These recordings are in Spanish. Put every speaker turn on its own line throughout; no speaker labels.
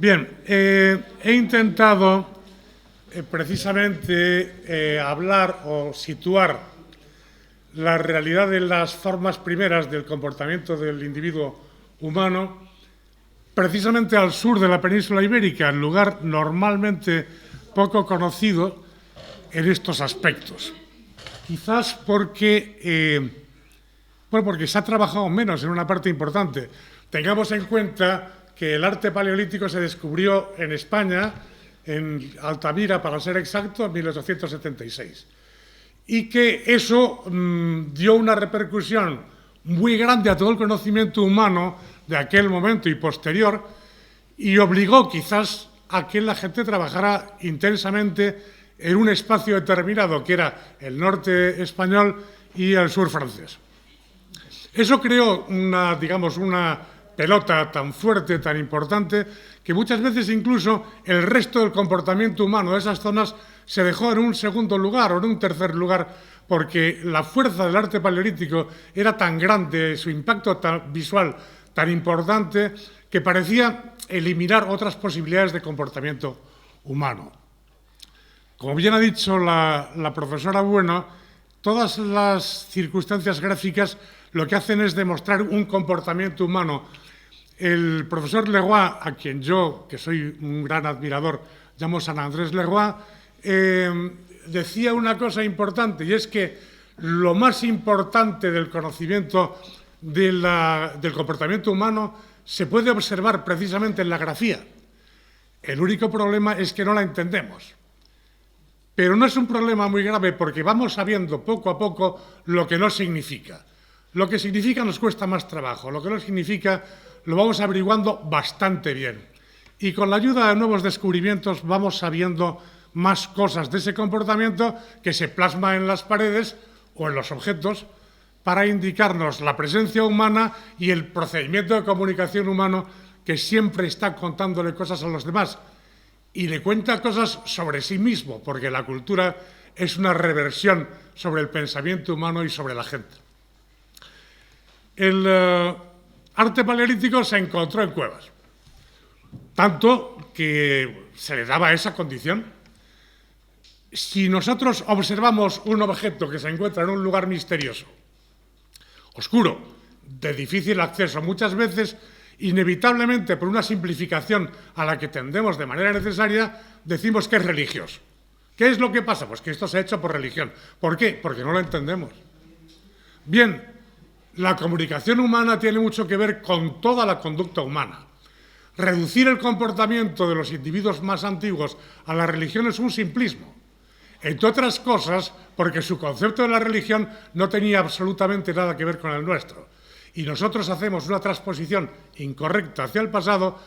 Bien, he intentado precisamente hablar o situar la realidad de las formas primeras del comportamiento del individuo humano precisamente al sur de la península ibérica, en lugar normalmente poco conocido en estos aspectos. Quizás porque se ha trabajado menos en una parte importante. Tengamos en cuenta que el arte paleolítico se descubrió en España, en Altamira, para ser exacto, en 1876. Y que eso dio una repercusión muy grande a todo el conocimiento humano de aquel momento y posterior, y obligó quizás a que la gente trabajara intensamente en un espacio determinado, que era el norte español y el sur francés. Eso creó una pelota tan fuerte, tan importante, que muchas veces incluso el resto del comportamiento humano de esas zonas se dejó en un segundo lugar o en un tercer lugar, porque la fuerza del arte paleolítico era tan grande, su impacto visual tan importante, que parecía eliminar otras posibilidades de comportamiento humano. Como bien ha dicho la profesora Bueno, todas las circunstancias gráficas lo que hacen es demostrar un comportamiento humano. El profesor Leroy, a quien yo, que soy un gran admirador, llamo San Andrés Leroy, decía una cosa importante, y es que lo más importante del conocimiento del comportamiento humano se puede observar precisamente en la grafía. El único problema es que no la entendemos. Pero no es un problema muy grave porque vamos sabiendo poco a poco lo que no significa. Lo que significa nos cuesta más trabajo, lo que no significa lo vamos averiguando bastante bien. Y con la ayuda de nuevos descubrimientos vamos sabiendo más cosas de ese comportamiento que se plasma en las paredes o en los objetos para indicarnos la presencia humana y el procedimiento de comunicación humano que siempre está contándole cosas a los demás. Y le cuenta cosas sobre sí mismo, porque la cultura es una reversión sobre el pensamiento humano y sobre la gente. El arte paleolítico se encontró en cuevas, tanto que se le daba esa condición. Si nosotros observamos un objeto que se encuentra en un lugar misterioso, oscuro, de difícil acceso, muchas veces, inevitablemente, por una simplificación a la que tendemos de manera necesaria, decimos que es religioso. ¿Qué es lo que pasa? Pues que esto se ha hecho por religión. ¿Por qué? Porque no lo entendemos. Bien, la comunicación humana tiene mucho que ver con toda la conducta humana. Reducir el comportamiento de los individuos más antiguos a la religión es un simplismo. Entre otras cosas, porque su concepto de la religión no tenía absolutamente nada que ver con el nuestro. Y nosotros hacemos una transposición incorrecta hacia el pasado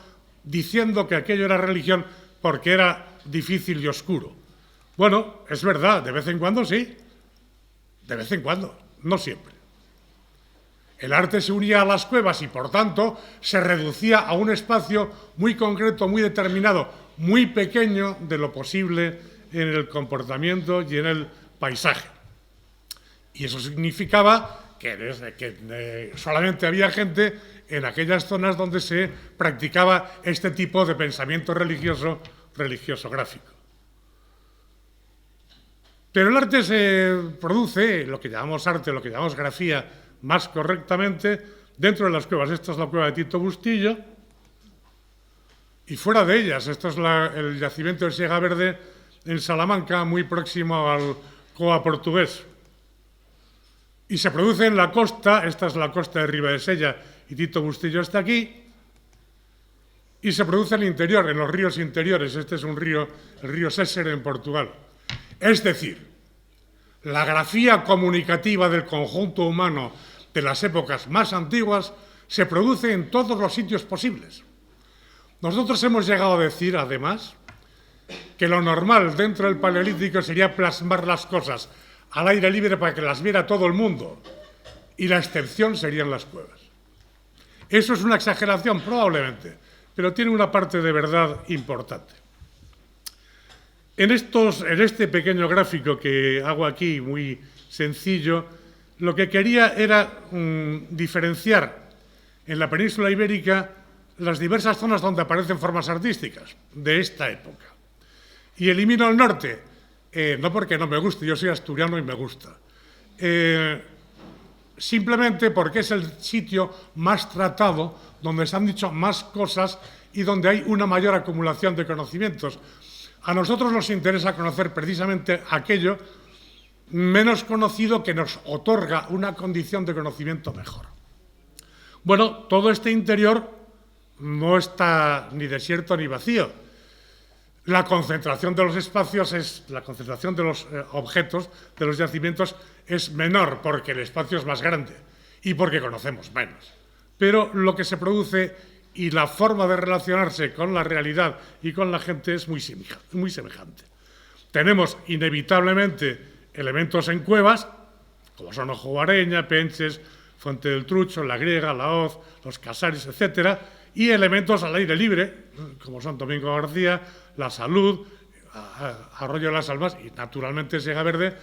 diciendo que aquello era religión porque era difícil y oscuro. Bueno, es verdad, de vez en cuando sí, de vez en cuando, no siempre. El arte se unía a las cuevas y, por tanto, se reducía a un espacio muy concreto, muy determinado, muy pequeño de lo posible en el comportamiento y en el paisaje. Y eso significaba que solamente había gente en aquellas zonas donde se practicaba este tipo de pensamiento religioso gráfico. Pero el arte se produce, lo que llamamos arte, lo que llamamos grafía, más correctamente, dentro de las cuevas. Esta es la cueva de Tito Bustillo, y fuera de ellas, esto es el yacimiento de Siega Verde en Salamanca, muy próximo al Coa portugués. Y se produce en la costa, esta es la costa de Ribadesella y Tito Bustillo está aquí, y se produce en el interior, en los ríos interiores. Este es un río, el río Sésero en Portugal. Es decir, la grafía comunicativa del conjunto humano de las épocas más antiguas se produce en todos los sitios posibles. Nosotros hemos llegado a decir, además, que lo normal dentro del Paleolítico sería plasmar las cosas al aire libre para que las viera todo el mundo, y la excepción serían las cuevas. Eso es una exageración, probablemente, pero tiene una parte de verdad importante. En este pequeño gráfico que hago aquí, muy sencillo, lo que quería era diferenciar en la península ibérica las diversas zonas donde aparecen formas artísticas de esta época. Y elimino el norte, no porque no me guste, yo soy asturiano y me gusta, simplemente porque es el sitio más tratado, donde se han dicho más cosas y donde hay una mayor acumulación de conocimientos. A nosotros nos interesa conocer precisamente aquello menos conocido que nos otorga una condición de conocimiento mejor. Bueno, todo este interior no está ni desierto ni vacío. La concentración de los espacios, la concentración de los objetos, de los yacimientos, es menor porque el espacio es más grande y porque conocemos menos. Pero lo que se produce y la forma de relacionarse con la realidad y con la gente es muy semejante. Tenemos inevitablemente elementos en cuevas, como son Ojo Guareña, Penches, Fuente del Trucho, La Griega, La Hoz, Los Casares, etcétera, y elementos al aire libre, como son Domingo García, La Salud, Arroyo de las Almas y, naturalmente, Siega Verde,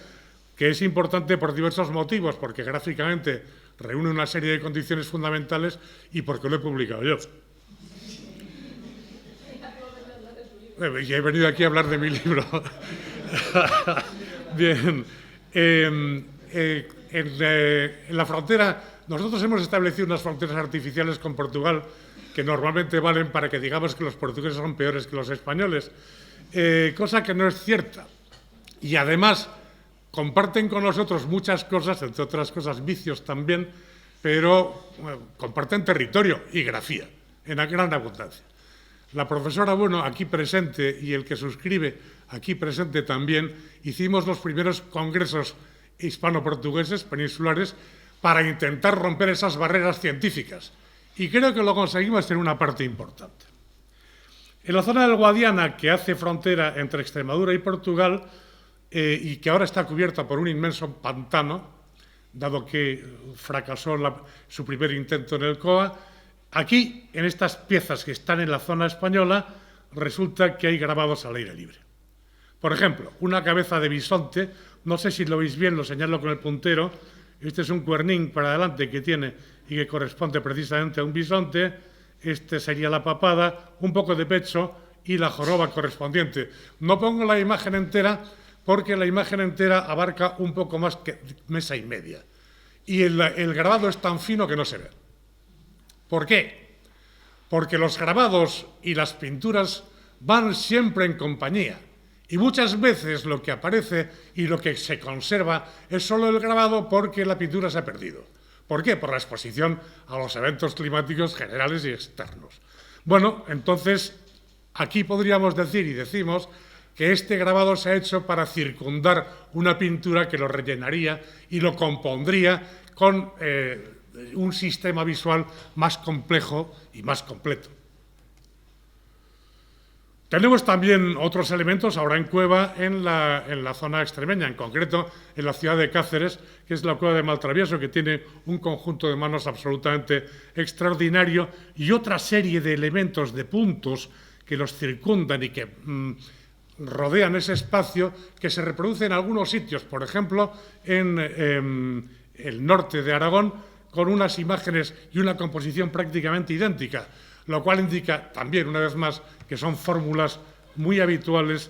que es importante por diversos motivos, porque gráficamente reúne una serie de condiciones fundamentales y porque lo he publicado yo. Y he venido aquí a hablar de mi libro. Bien. En la frontera, nosotros hemos establecido unas fronteras artificiales con Portugal que normalmente valen para que digamos que los portugueses son peores que los españoles, cosa que no es cierta. Y además comparten con nosotros muchas cosas, entre otras cosas vicios también, pero comparten territorio y grafía en gran abundancia. La profesora Bueno, aquí presente, y el que suscribe, aquí presente también, hicimos los primeros congresos hispano-portugueses, peninsulares, para intentar romper esas barreras científicas. Y creo que lo conseguimos en una parte importante. En la zona del Guadiana, que hace frontera entre Extremadura y Portugal, y que ahora está cubierta por un inmenso pantano, dado que fracasó su primer intento en el COA, aquí, en estas piezas que están en la zona española, resulta que hay grabados al aire libre. Por ejemplo, una cabeza de bisonte, no sé si lo veis bien, lo señalo con el puntero, este es un cuernín para adelante que tiene y que corresponde precisamente a un bisonte, este sería la papada, un poco de pecho y la joroba correspondiente. No pongo la imagen entera porque la imagen entera abarca un poco más que mesa y media. Y el grabado es tan fino que no se ve. ¿Por qué? Porque los grabados y las pinturas van siempre en compañía. Y muchas veces lo que aparece y lo que se conserva es solo el grabado porque la pintura se ha perdido. ¿Por qué? Por la exposición a los eventos climáticos generales y externos. Bueno, entonces, aquí podríamos decir y decimos que este grabado se ha hecho para circundar una pintura que lo rellenaría y lo compondría con un sistema visual más complejo y más completo. Tenemos también otros elementos ahora en cueva en la zona extremeña, en concreto en la ciudad de Cáceres, que es la cueva de Maltravieso, que tiene un conjunto de manos absolutamente extraordinario y otra serie de elementos, de puntos que los circundan y que rodean ese espacio, que se reproduce en algunos sitios, por ejemplo, en el norte de Aragón, con unas imágenes y una composición prácticamente idéntica, lo cual indica también, una vez más, que son fórmulas muy habituales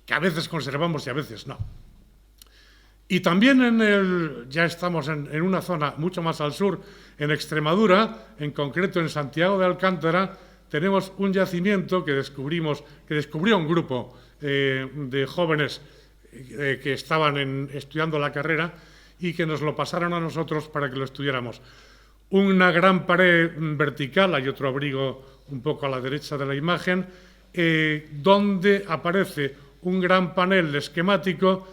que a veces conservamos y a veces no. Y también ya estamos en una zona mucho más al sur, en Extremadura, en concreto en Santiago de Alcántara, tenemos un yacimiento que descubrió un grupo de jóvenes que estaban estudiando la carrera y que nos lo pasaron a nosotros para que lo estudiáramos. Una gran pared vertical, hay otro abrigo un poco a la derecha de la imagen, donde aparece un gran panel esquemático,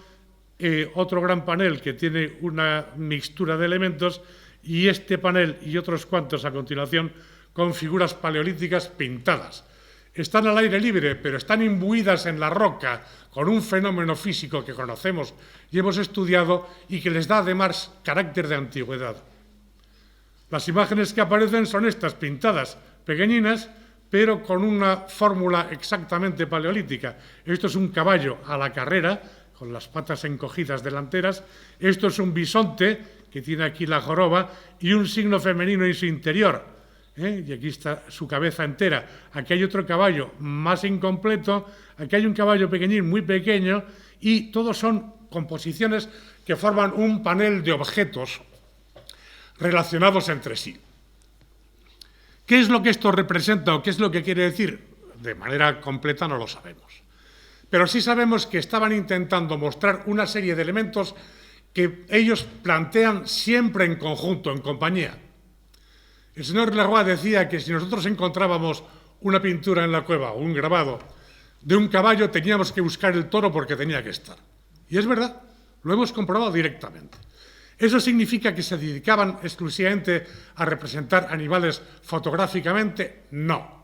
otro gran panel que tiene una mixtura de elementos y este panel y otros cuantos a continuación con figuras paleolíticas pintadas. Están al aire libre, pero están imbuidas en la roca con un fenómeno físico que conocemos y hemos estudiado y que les da además carácter de antigüedad. Las imágenes que aparecen son estas, pintadas, pequeñinas, pero con una fórmula exactamente paleolítica. Esto es un caballo a la carrera, con las patas encogidas delanteras. Esto es un bisonte, que tiene aquí la joroba, y un signo femenino en su interior. y aquí está su cabeza entera. Aquí hay otro caballo más incompleto, aquí hay un caballo pequeñín, muy pequeño, y todos son composiciones que forman un panel de objetos relacionados entre sí. ¿Qué es lo que esto representa o qué es lo que quiere decir? De manera completa no lo sabemos. Pero sí sabemos que estaban intentando mostrar una serie de elementos que ellos plantean siempre en conjunto, en compañía. El señor Leroy decía que si nosotros encontrábamos una pintura en la cueva o un grabado de un caballo, teníamos que buscar el toro porque tenía que estar. Y es verdad, lo hemos comprobado directamente. ¿Eso significa que se dedicaban exclusivamente a representar animales fotográficamente? No.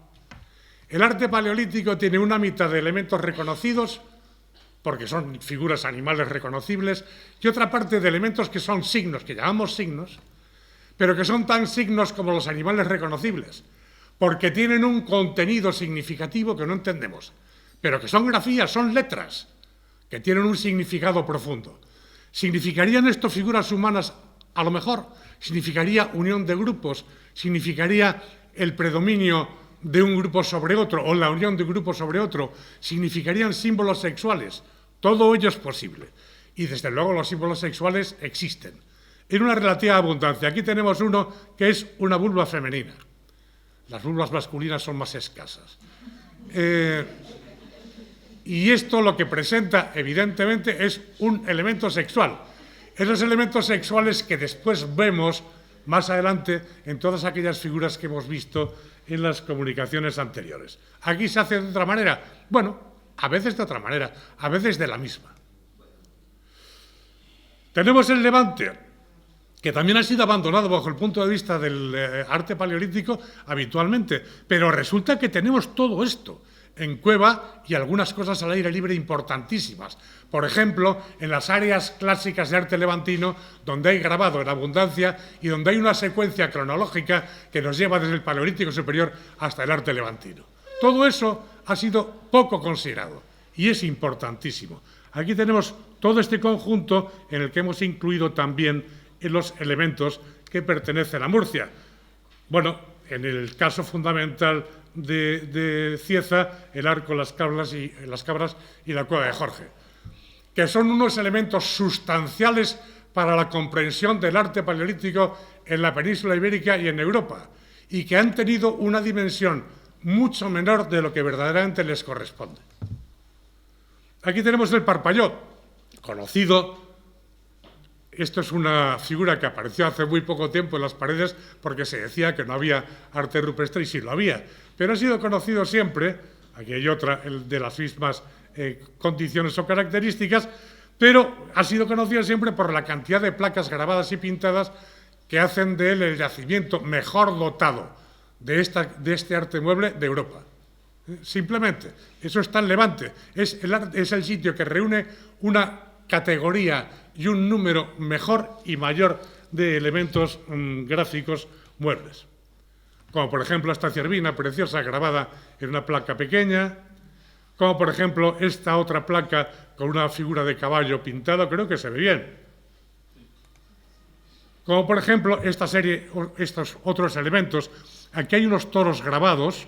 El arte paleolítico tiene una mitad de elementos reconocidos, porque son figuras animales reconocibles, y otra parte de elementos que son signos, que llamamos signos, pero que son tan signos como los animales reconocibles, porque tienen un contenido significativo que no entendemos, pero que son grafías, son letras, que tienen un significado profundo. ¿Significarían esto figuras humanas? A lo mejor. ¿Significaría unión de grupos? ¿Significaría el predominio de un grupo sobre otro o la unión de un grupo sobre otro? ¿Significarían símbolos sexuales? Todo ello es posible. Y desde luego los símbolos sexuales existen en una relativa abundancia. Aquí tenemos uno que es una vulva femenina. Las vulvas masculinas son más escasas. Y esto lo que presenta, evidentemente, es un elemento sexual. Esos elementos sexuales que después vemos más adelante en todas aquellas figuras que hemos visto en las comunicaciones anteriores. Aquí se hace de otra manera. Bueno, a veces de otra manera, a veces de la misma. Tenemos el Levante, que también ha sido abandonado bajo el punto de vista del arte paleolítico habitualmente, pero resulta que tenemos todo esto en cueva y algunas cosas al aire libre importantísimas. Por ejemplo, en las áreas clásicas de arte levantino, donde hay grabado en abundancia y donde hay una secuencia cronológica que nos lleva desde el Paleolítico Superior hasta el arte levantino. Todo eso ha sido poco considerado y es importantísimo. Aquí tenemos todo este conjunto en el que hemos incluido también los elementos que pertenecen a Murcia. Bueno, en el caso fundamental de Cieza, el arco, las cabras y la cueva de Jorge, que son unos elementos sustanciales para la comprensión del arte paleolítico en la península ibérica y en Europa, y que han tenido una dimensión mucho menor de lo que verdaderamente les corresponde. Aquí tenemos el Parpalló, conocido. Esto es una figura que apareció hace muy poco tiempo en las paredes porque se decía que no había arte rupestre y sí lo había, pero ha sido conocido siempre, aquí hay otra de las mismas condiciones o características, pero ha sido conocido siempre por la cantidad de placas grabadas y pintadas que hacen de él el yacimiento mejor dotado de este arte mueble de Europa. Simplemente, eso está en Levante, es el sitio que reúne una categoría y un número mejor y mayor de elementos gráficos muebles. Como por ejemplo esta ciervina preciosa grabada en una placa pequeña, como por ejemplo esta otra placa con una figura de caballo pintado, creo que se ve bien. Como por ejemplo esta serie, estos otros elementos. Aquí hay unos toros grabados,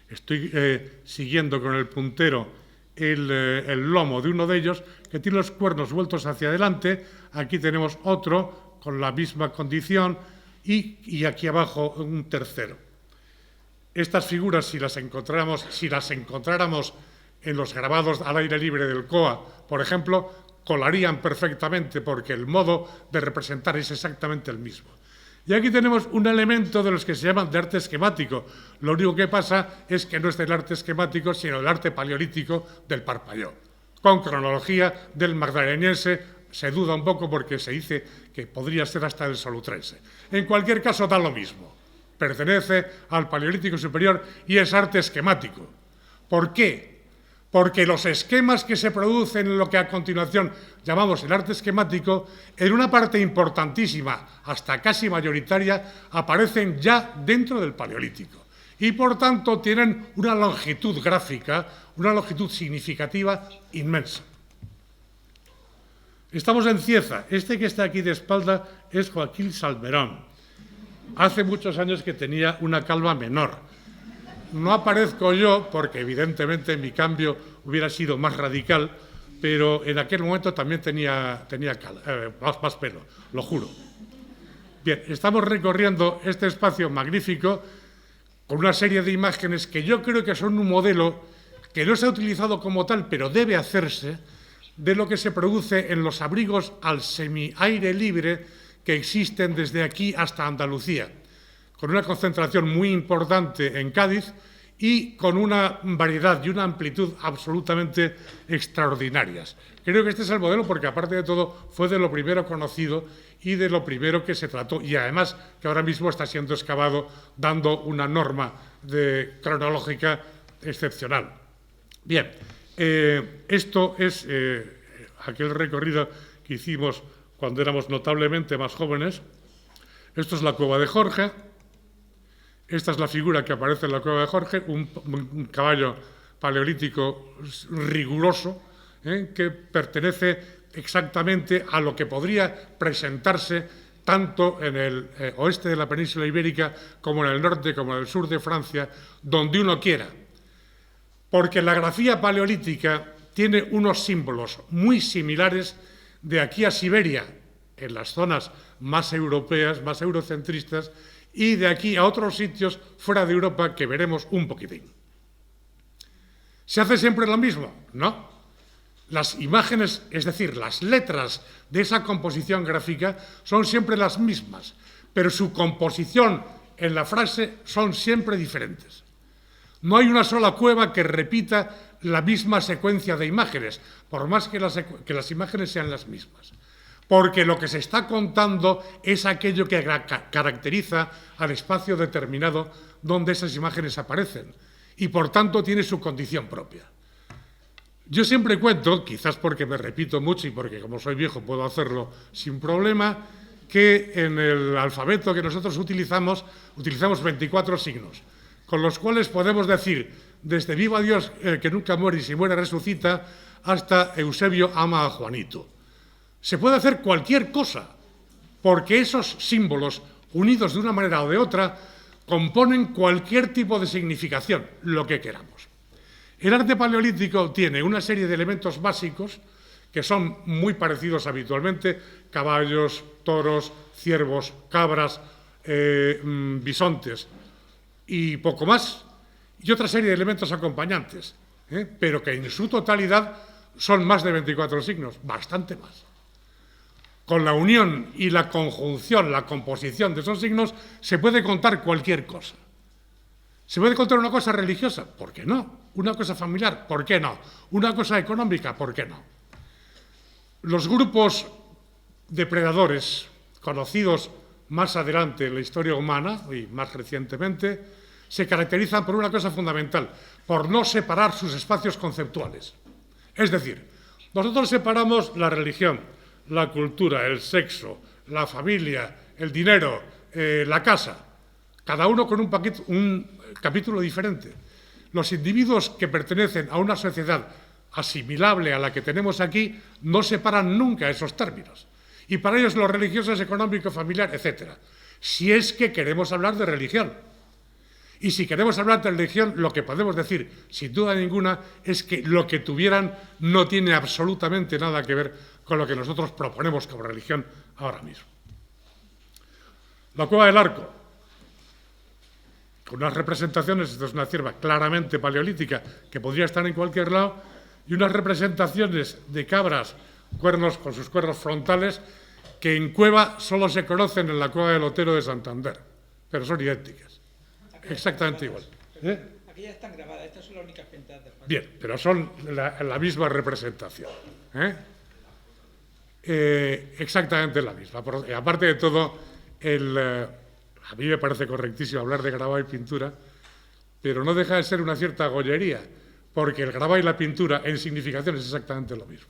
estoy siguiendo con el puntero el lomo de uno de ellos, que tiene los cuernos vueltos hacia adelante. Aquí tenemos otro con la misma condición y aquí abajo un tercero. Estas figuras, si las encontráramos en los grabados al aire libre del COA, por ejemplo, colarían perfectamente porque el modo de representar es exactamente el mismo. Y aquí tenemos un elemento de los que se llaman de arte esquemático. Lo único que pasa es que no es del arte esquemático, sino del arte paleolítico del Parpalló. Con cronología del magdaleniense se duda un poco porque se dice que podría ser hasta del solutrense. En cualquier caso, da lo mismo. Pertenece al Paleolítico Superior y es arte esquemático. ¿Por qué? Porque los esquemas que se producen en lo que a continuación llamamos el arte esquemático, en una parte importantísima, hasta casi mayoritaria, aparecen ya dentro del Paleolítico. Y, por tanto, tienen una longitud gráfica, una longitud significativa inmensa. Estamos en Cieza. Este que está aquí de espalda es Joaquín Salmerón. hace muchos años que tenía una calva menor. No aparezco yo, porque evidentemente mi cambio hubiera sido más radical, pero en aquel momento también tenía más pelo, lo juro. Bien, estamos recorriendo este espacio magnífico con una serie de imágenes que yo creo que son un modelo que no se ha utilizado como tal, pero debe hacerse, de lo que se produce en los abrigos al semi-aire libre que existen desde aquí hasta Andalucía, con una concentración muy importante en Cádiz y con una variedad y una amplitud absolutamente extraordinarias. Creo que este es el modelo porque, aparte de todo, fue de lo primero conocido y de lo primero que se trató, y además que ahora mismo está siendo excavado, dando una norma cronológica excepcional. Bien, esto es aquel recorrido que hicimos cuando éramos notablemente más jóvenes. Esto es la cueva de Jorge. Esta es la figura que aparece en la cueva de Jorge, un caballo paleolítico riguroso, que pertenece exactamente a lo que podría presentarse tanto en el oeste de la península ibérica como en el norte, como en el sur de Francia, donde uno quiera. Porque la grafía paleolítica tiene unos símbolos muy similares de aquí a Siberia, en las zonas más europeas, más eurocentristas, y de aquí a otros sitios fuera de Europa que veremos un poquitín. ¿Se hace siempre lo mismo? No. Las imágenes, es decir, las letras de esa composición gráfica son siempre las mismas, pero su composición en la frase son siempre diferentes. No hay una sola cueva que repita la misma secuencia de imágenes, por más que las imágenes sean las mismas. Porque lo que se está contando es aquello que caracteriza al espacio determinado donde esas imágenes aparecen y, por tanto, tiene su condición propia. Yo siempre cuento, quizás porque me repito mucho y porque como soy viejo puedo hacerlo sin problema, que en el alfabeto que nosotros utilizamos 24 signos, con los cuales podemos decir desde viva Dios que nunca muere y si muere resucita, hasta Eusebio ama a Juanito. Se puede hacer cualquier cosa, porque esos símbolos, unidos de una manera o de otra, componen cualquier tipo de significación, lo que queramos. El arte paleolítico tiene una serie de elementos básicos que son muy parecidos habitualmente: caballos, toros, ciervos, cabras, bisontes y poco más, y otra serie de elementos acompañantes, pero que en su totalidad son más de 24 signos, bastante más. Con la unión y la conjunción, la composición de esos signos, se puede contar cualquier cosa. ¿Se puede contar una cosa religiosa? ¿Por qué no? ¿Una cosa familiar? ¿Por qué no? ¿Una cosa económica? ¿Por qué no? Los grupos depredadores, conocidos más adelante en la historia humana y más recientemente, se caracterizan por una cosa fundamental: por no separar sus espacios conceptuales. Es decir, nosotros separamos la religión, la cultura, el sexo, la familia, el dinero, la casa, cada uno con un capítulo diferente. Los individuos que pertenecen a una sociedad asimilable a la que tenemos aquí no separan nunca esos términos. Y para ellos lo religioso es económico, familiar, etc. Si es que queremos hablar de religión. Y si queremos hablar de religión, lo que podemos decir, sin duda ninguna, es que lo que tuvieran no tiene absolutamente nada que ver con lo que nosotros proponemos como religión ahora mismo. La Cueva del Arco, con unas representaciones, esto es una cierva claramente paleolítica, que podría estar en cualquier lado, y unas representaciones de cabras, cuernos con sus cuernos frontales, que en cueva solo se conocen en la Cueva del Otero de Santander, pero son idénticas, exactamente igual.
Aquellas están grabadas, estas son las únicas pintadas del país.
Bien, pero son la misma representación. Exactamente la misma. Aparte de todo, a mí me parece correctísimo hablar de grabado y pintura, pero no deja de ser una cierta gollería, porque el grabado y la pintura en significación es exactamente lo mismo.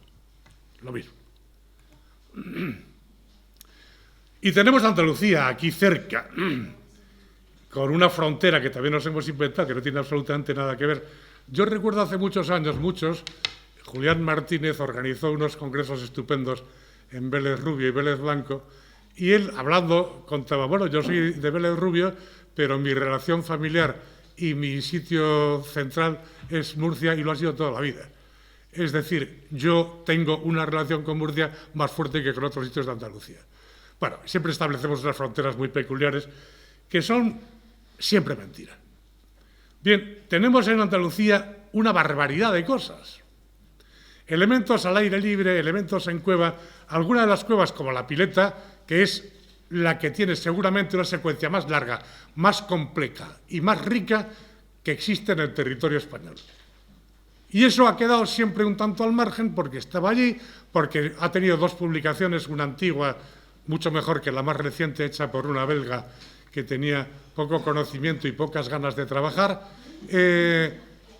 Lo mismo. Y tenemos Andalucía aquí cerca, con una frontera que también nos hemos inventado, que no tiene absolutamente nada que ver. Yo recuerdo hace muchos años, Julián Martínez organizó unos congresos estupendos en Vélez Rubio y Vélez Blanco, Y él, hablando, contaba, bueno, yo soy de Vélez Rubio, pero mi relación familiar y mi sitio central es Murcia y lo ha sido toda la vida. Es decir, yo tengo una relación con Murcia más fuerte que con otros sitios de Andalucía. Bueno, siempre establecemos unas fronteras muy peculiares que son siempre mentira. Bien, tenemos en Andalucía una barbaridad de cosas. Elementos al aire libre, elementos en cueva. Algunas de las cuevas, como la Pileta, que es la que tiene seguramente una secuencia más larga, más compleja y más rica que existe en el territorio español. Y eso ha quedado siempre un tanto al margen porque estaba allí, porque ha tenido dos publicaciones, una antigua, mucho mejor que la más reciente, hecha por una belga que tenía poco conocimiento y pocas ganas de trabajar,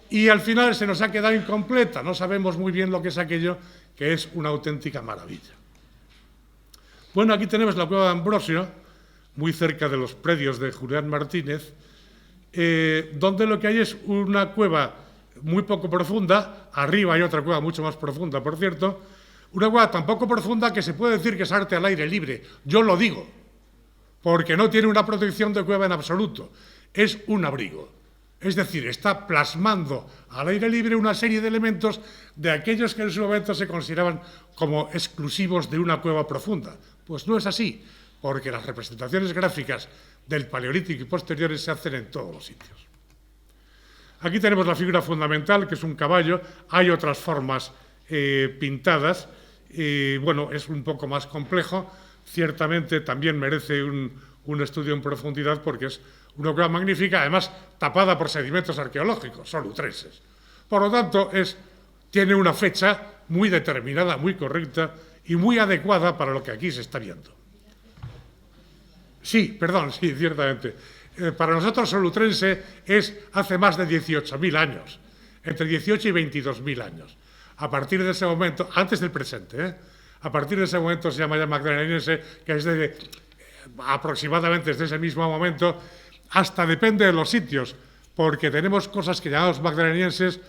y al final se nos ha quedado incompleta, no sabemos muy bien lo que es aquello, que es una auténtica maravilla. Bueno, aquí tenemos la cueva de Ambrosio, muy cerca de los predios de Julián Martínez, donde lo que hay es una cueva muy poco profunda, arriba hay otra cueva mucho más profunda, por cierto, una cueva tan poco profunda que se puede decir que es arte al aire libre. Yo lo digo, porque no tiene una protección de cueva en absoluto, es un abrigo. Es decir, está plasmando al aire libre una serie de elementos de aquellos que en su momento se consideraban como exclusivos de una cueva profunda. Pues no es así, porque las representaciones gráficas del Paleolítico y posteriores se hacen en todos los sitios. Aquí tenemos la figura fundamental, que es un caballo. Hay otras formas pintadas. Bueno, es un poco más complejo. Ciertamente también merece un estudio en profundidad porque es una cueva magnífica, además tapada por sedimentos arqueológicos, solutrenses. Por lo tanto, tiene una fecha muy determinada, muy correcta y muy adecuada para lo que aquí se está viendo. Sí, perdón, sí, ciertamente. Para nosotros solutrense es hace más de 18.000 años, entre 18 y 22.000 años. A partir de ese momento, antes del presente, a partir de ese momento se llama ya magdaleniense, que es aproximadamente desde ese mismo momento, hasta depende de los sitios, porque tenemos cosas que llamamos magdalenienses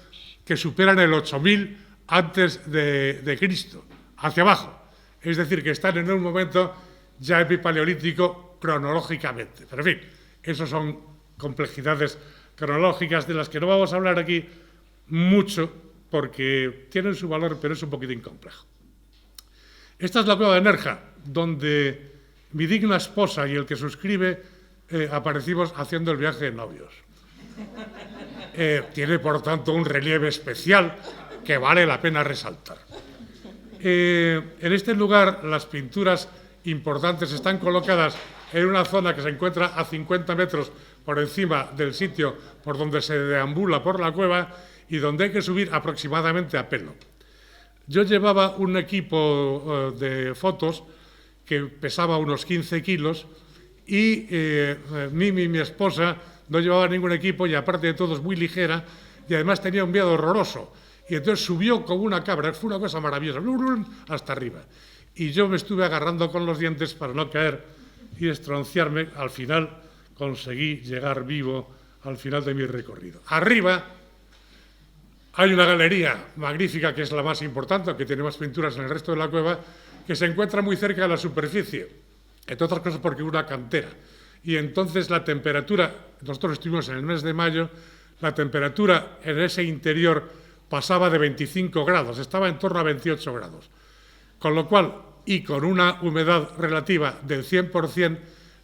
que superan el 8.000 antes de Cristo, hacia abajo. Es decir, que están en un momento ya epipaleolítico cronológicamente. Pero en fin, esas son complejidades cronológicas de las que no vamos a hablar aquí mucho, porque tienen su valor, pero es un poquitín complejo. Esta es la cueva de Nerja, donde mi digna esposa y el que suscribe aparecimos haciendo el viaje de novios. Tiene, por tanto, un relieve especial que vale la pena resaltar. En este lugar, las pinturas importantes están colocadas en una zona que se encuentra a 50 metros por encima del sitio por donde se deambula por la cueva y donde hay que subir aproximadamente a pelo. Yo llevaba un equipo de fotos que pesaba unos 15 kilos y Mimi, mi esposa, no llevaba ningún equipo y aparte de todo es muy ligera y además tenía un miedo horroroso. Y entonces subió como una cabra, fue una cosa maravillosa, hasta arriba. Y yo me estuve agarrando con los dientes para no caer y estronciarme. Al final conseguí llegar vivo al final de mi recorrido. Arriba hay una galería magnífica, que es la más importante, que tiene más pinturas en el resto de la cueva, que se encuentra muy cerca de la superficie, entre otras cosas porque es una cantera. Y entonces la temperatura, nosotros estuvimos en el mes de mayo, la temperatura en ese interior pasaba de 25 grados, estaba en torno a 28 grados. Con lo cual, y con una humedad relativa del 100%,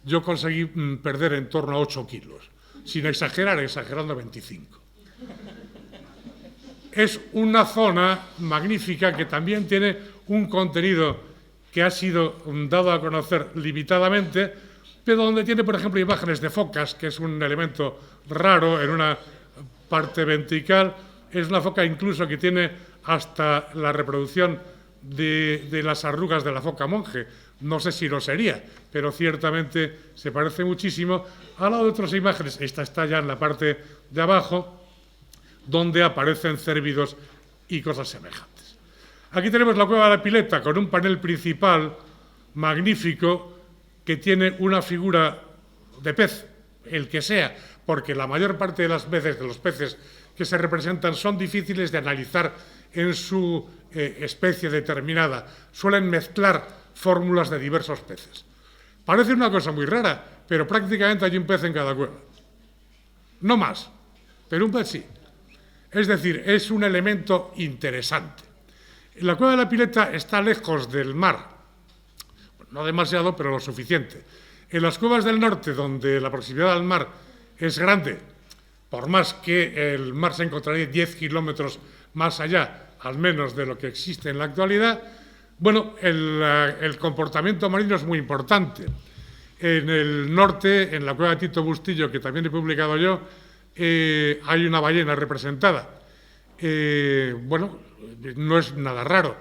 yo conseguí perder en torno a 8 kilos, sin exagerar, exagerando 25. Es una zona magnífica que también tiene un contenido que ha sido dado a conocer limitadamente, pero donde tiene, por ejemplo, imágenes de focas, que es un elemento raro en una parte vertical. Es una foca incluso que tiene hasta la reproducción de las arrugas de la foca monje. No sé si lo sería, pero ciertamente se parece muchísimo. Al lado de otras imágenes, esta está ya en la parte de abajo, donde aparecen cérvidos y cosas semejantes. Aquí tenemos la cueva de la Pileta, con un panel principal magnífico que tiene una figura de pez, el que sea, porque la mayor parte de las veces de los peces que se representan son difíciles de analizar en su especie determinada. Suelen mezclar fórmulas de diversos peces. Parece una cosa muy rara, pero prácticamente hay un pez en cada cueva. No más, pero un pez sí. Es decir, es un elemento interesante. La cueva de la Pileta está lejos del mar, no demasiado, pero lo suficiente. En las cuevas del norte, donde la proximidad al mar es grande, por más que el mar se encontraría 10 kilómetros más allá, al menos de lo que existe en la actualidad, bueno, el comportamiento marino es muy importante. En el norte, en la cueva de Tito Bustillo, que también he publicado yo, hay una ballena representada. Bueno, no es nada raro,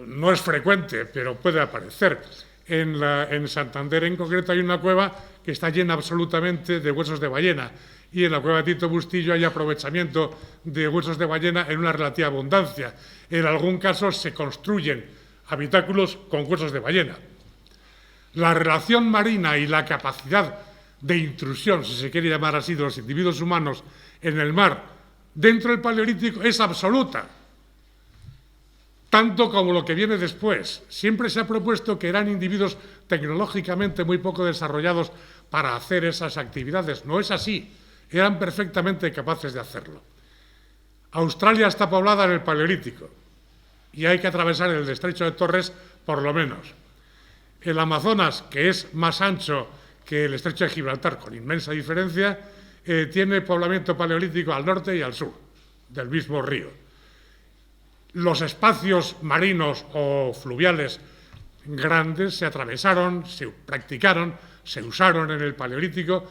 no es frecuente, pero puede aparecer. En Santander, en concreto, hay una cueva que está llena absolutamente de huesos de ballena, y en la cueva de Tito Bustillo hay aprovechamiento de huesos de ballena en una relativa abundancia. En algún caso se construyen habitáculos con huesos de ballena. La relación marina y la capacidad de intrusión, si se quiere llamar así, de los individuos humanos en el mar dentro del Paleolítico es absoluta, tanto como lo que viene después. Siempre se ha propuesto que eran individuos tecnológicamente muy poco desarrollados para hacer esas actividades. No es así, eran perfectamente capaces de hacerlo. Australia está poblada en el Paleolítico y hay que atravesar el estrecho de Torres por lo menos. El Amazonas, que es más ancho que el estrecho de Gibraltar, con inmensa diferencia, tiene poblamiento paleolítico al norte y al sur del mismo río. Los espacios marinos o fluviales grandes se atravesaron, se practicaron, se usaron en el Paleolítico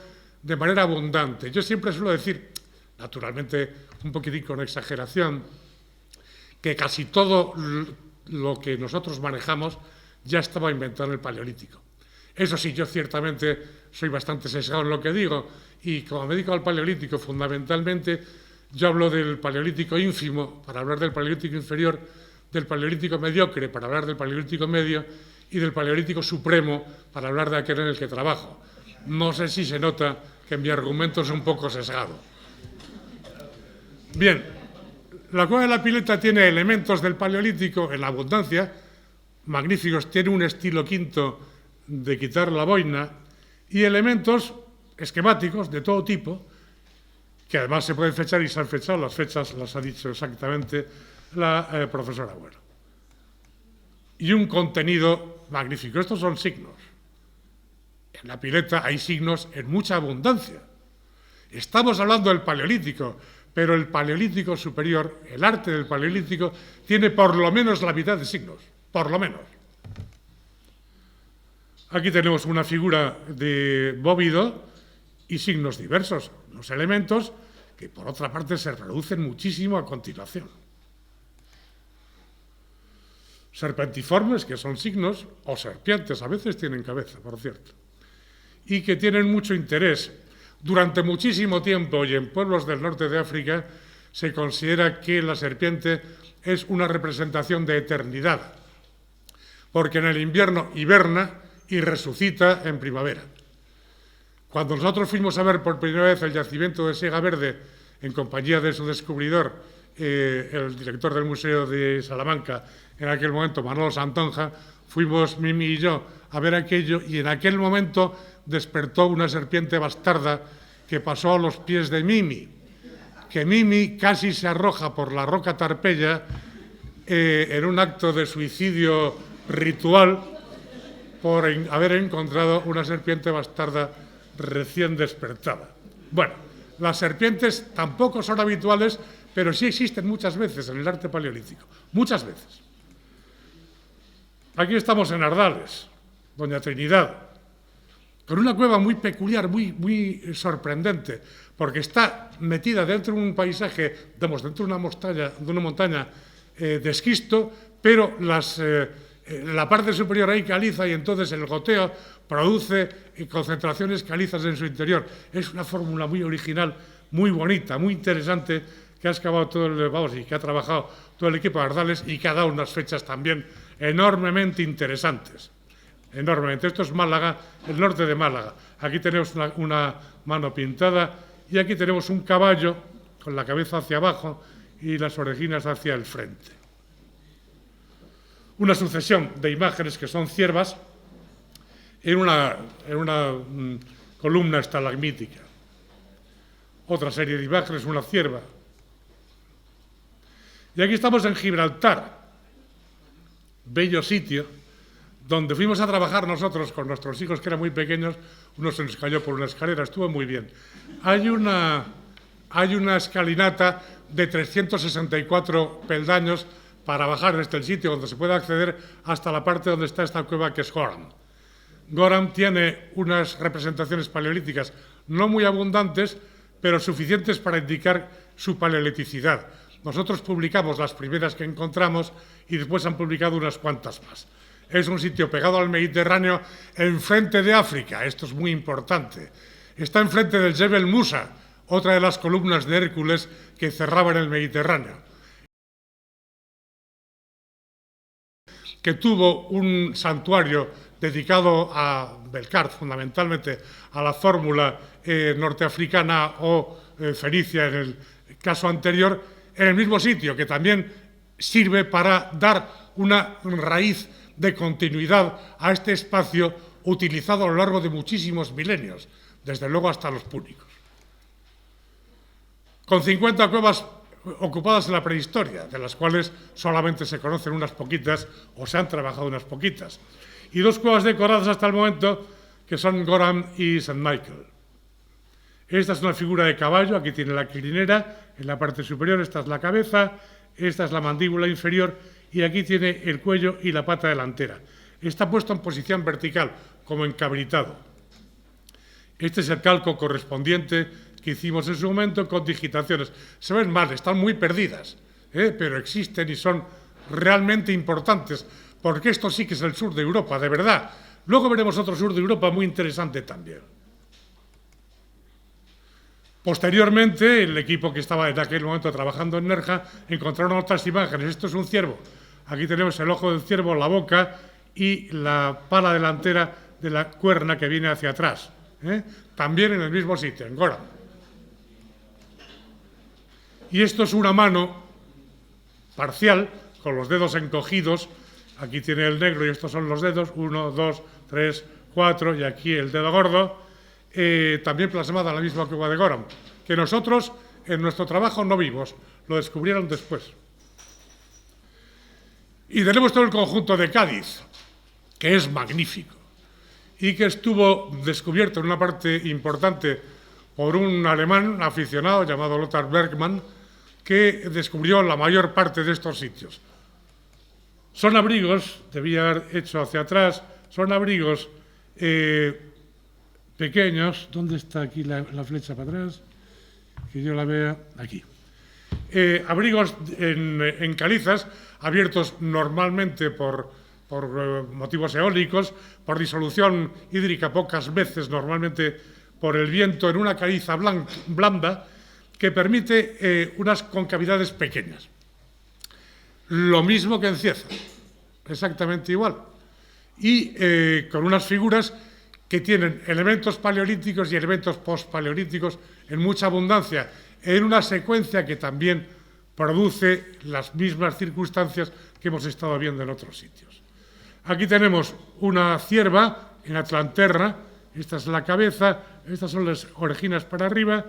de manera abundante. Yo siempre suelo decir, naturalmente un poquitín con exageración, que casi todo lo que nosotros manejamos ya estaba inventado en el Paleolítico. Eso sí, yo ciertamente soy bastante sesgado en lo que digo, y como me dedico al Paleolítico fundamentalmente, yo hablo del Paleolítico ínfimo para hablar del Paleolítico inferior, del Paleolítico mediocre para hablar del Paleolítico medio y del Paleolítico supremo para hablar de aquel en el que trabajo. No sé si se nota que mi argumento es un poco sesgado. Bien, la cueva de la Pileta tiene elementos del Paleolítico en la abundancia, magníficos, tiene un estilo quinto de quitar la boina y elementos esquemáticos de todo tipo, que además se pueden fechar y se han fechado, las fechas las ha dicho exactamente la profesora Bueno. Y un contenido magnífico. Estos son signos. En la Pileta hay signos en mucha abundancia. Estamos hablando del Paleolítico, pero el Paleolítico superior, el arte del Paleolítico, tiene por lo menos la mitad de signos, por lo menos. Aquí tenemos una figura de bóvido y signos diversos, los elementos que por otra parte se reducen muchísimo a continuación. Serpentiformes, que son signos, o serpientes, a veces tienen cabeza, por cierto, y que tienen mucho interés. Durante muchísimo tiempo y en pueblos del norte de África se considera que la serpiente es una representación de eternidad, porque en el invierno hiberna y resucita en primavera. Cuando nosotros fuimos a ver por primera vez el yacimiento de Siega Verde en compañía de su descubridor, el director del Museo de Salamanca, en aquel momento Manolo Santonja, fuimos Mimi y yo a ver aquello y en aquel momento despertó una serpiente bastarda que pasó a los pies de Mimi, que Mimi casi se arroja por la roca Tarpeya en un acto de suicidio ritual por haber encontrado una serpiente bastarda recién despertada. Bueno, las serpientes tampoco son habituales, pero sí existen muchas veces en el arte paleolítico, muchas veces. Aquí estamos en Ardales, Doña Trinidad, con una cueva muy peculiar, muy sorprendente, porque está metida dentro de un paisaje, digamos, dentro de una montaña de esquisto, pero la parte superior hay caliza y entonces el goteo produce concentraciones calizas en su interior. Es una fórmula muy original, muy bonita, muy interesante, que ha excavado y que ha trabajado todo el equipo de Ardales y que ha dado unas fechas también enormemente interesantes. Enormemente. Esto es Málaga, el norte de Málaga. Aquí tenemos una mano pintada y aquí tenemos un caballo con la cabeza hacia abajo y las orejinas hacia el frente. Una sucesión de imágenes que son ciervas en una columna estalagmítica. Otra serie de imágenes, una cierva. Y aquí estamos en Gibraltar, bello sitio, donde fuimos a trabajar nosotros con nuestros hijos, que eran muy pequeños. Uno se nos cayó por una escalera, estuvo muy bien. Hay una escalinata de 364 peldaños para bajar desde el sitio donde se puede acceder hasta la parte donde está esta cueva, que es Goram. Goram tiene unas representaciones paleolíticas no muy abundantes, pero suficientes para indicar su paleoliticidad. Nosotros publicamos las primeras que encontramos y después han publicado unas cuantas más. Es un sitio pegado al Mediterráneo, enfrente de África. Esto es muy importante. Está enfrente del Jebel Musa, otra de las columnas de Hércules que cerraban el Mediterráneo, que tuvo un santuario dedicado a Belkart, fundamentalmente a la fórmula norteafricana o fenicia en el caso anterior, en el mismo sitio, que también sirve para dar una raíz de continuidad a este espacio utilizado a lo largo de muchísimos milenios, desde luego hasta los púnicos. Con 50 cuevas ocupadas en la prehistoria, de las cuales solamente se conocen unas poquitas o se han trabajado unas poquitas, y 2 cuevas decoradas hasta el momento, que son Goram y St. Michael. Esta es una figura de caballo, aquí tiene la crinera en la parte superior, esta es la cabeza, esta es la mandíbula inferior y aquí tiene el cuello y la pata delantera. Está puesto en posición vertical, como encabritado. Este es el calco correspondiente que hicimos en su momento con digitaciones. Se ven mal, están muy perdidas, pero existen y son realmente importantes, porque esto sí que es el sur de Europa, de verdad. Luego veremos otro sur de Europa muy interesante también. Posteriormente, el equipo que estaba en aquel momento trabajando en Nerja encontraron otras imágenes. Esto es un ciervo. Aquí tenemos el ojo del ciervo, la boca y la pala delantera de la cuerna que viene hacia atrás. También en el mismo sitio, en Goram. Y esto es una mano parcial, con los dedos encogidos. Aquí tiene el negro y estos son los dedos, 1, 2, 3, 4, y aquí el dedo gordo, también plasmada en la misma cueva de Goram, que nosotros en nuestro trabajo no vimos, lo descubrieron después. Y tenemos todo el conjunto de Cádiz, que es magnífico, y que estuvo descubierto en una parte importante por un alemán aficionado llamado Lothar Bergmann, que descubrió la mayor parte de estos sitios. Son abrigos, debía haber hecho hacia atrás, son abrigos pequeños. ¿Dónde está aquí la flecha para atrás? Que yo la vea aquí. Abrigos en calizas, abiertos normalmente por motivos eólicos, por disolución hídrica pocas veces, normalmente por el viento, en una caliza blanda que permite unas concavidades pequeñas. Lo mismo que en Cieza, exactamente igual. Y con unas figuras que tienen elementos paleolíticos y elementos postpaleolíticos en mucha abundancia, en una secuencia que también produce las mismas circunstancias que hemos estado viendo en otros sitios. Aquí tenemos una cierva en Atlanterra, esta es la cabeza, estas son las orejinas para arriba,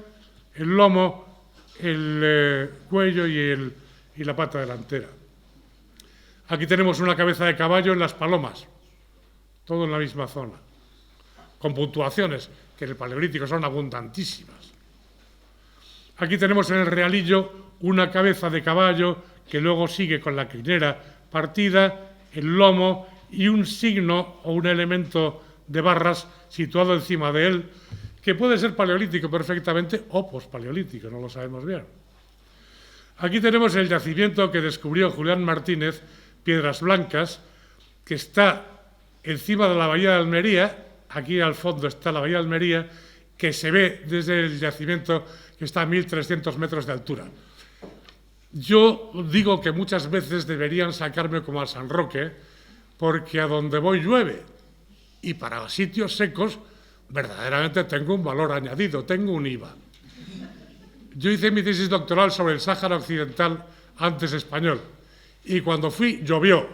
el lomo, el cuello y la pata delantera. Aquí tenemos una cabeza de caballo en las Palomas, todo en la misma zona, con puntuaciones que en el Paleolítico son abundantísimas. Aquí tenemos en el Realillo una cabeza de caballo que luego sigue con la crinera partida, el lomo y un signo o un elemento de barras situado encima de él, que puede ser paleolítico perfectamente o pospaleolítico, no lo sabemos bien. Aquí tenemos el yacimiento que descubrió Julián Martínez, Piedras Blancas, que está encima de la bahía de Almería. Aquí al fondo está la bahía de Almería, que se ve desde el yacimiento que está a 1.300 metros de altura. Yo digo que muchas veces deberían sacarme como al San Roque, porque a donde voy llueve, y para sitios secos verdaderamente tengo un valor añadido, tengo un IVA. Yo hice mi tesis doctoral sobre el Sáhara Occidental, antes español, y cuando fui llovió.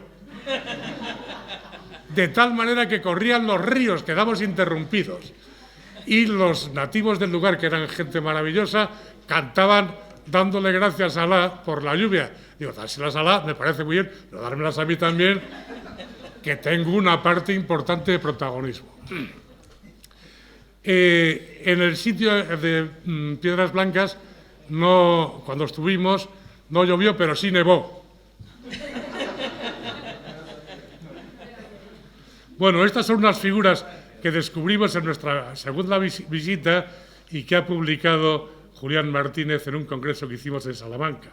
de tal manera que corrían los ríos, quedamos interrumpidos. Y los nativos del lugar, que eran gente maravillosa, cantaban dándole gracias a Alá por la lluvia. Digo, dárselas a Alá me parece muy bien, pero dármelas a mí también, que tengo una parte importante de protagonismo. En el sitio de Piedras Blancas, cuando estuvimos, no llovió, pero sí nevó. Bueno, estas son unas figuras que descubrimos en nuestra segunda visita y que ha publicado Julián Martínez en un congreso que hicimos en Salamanca.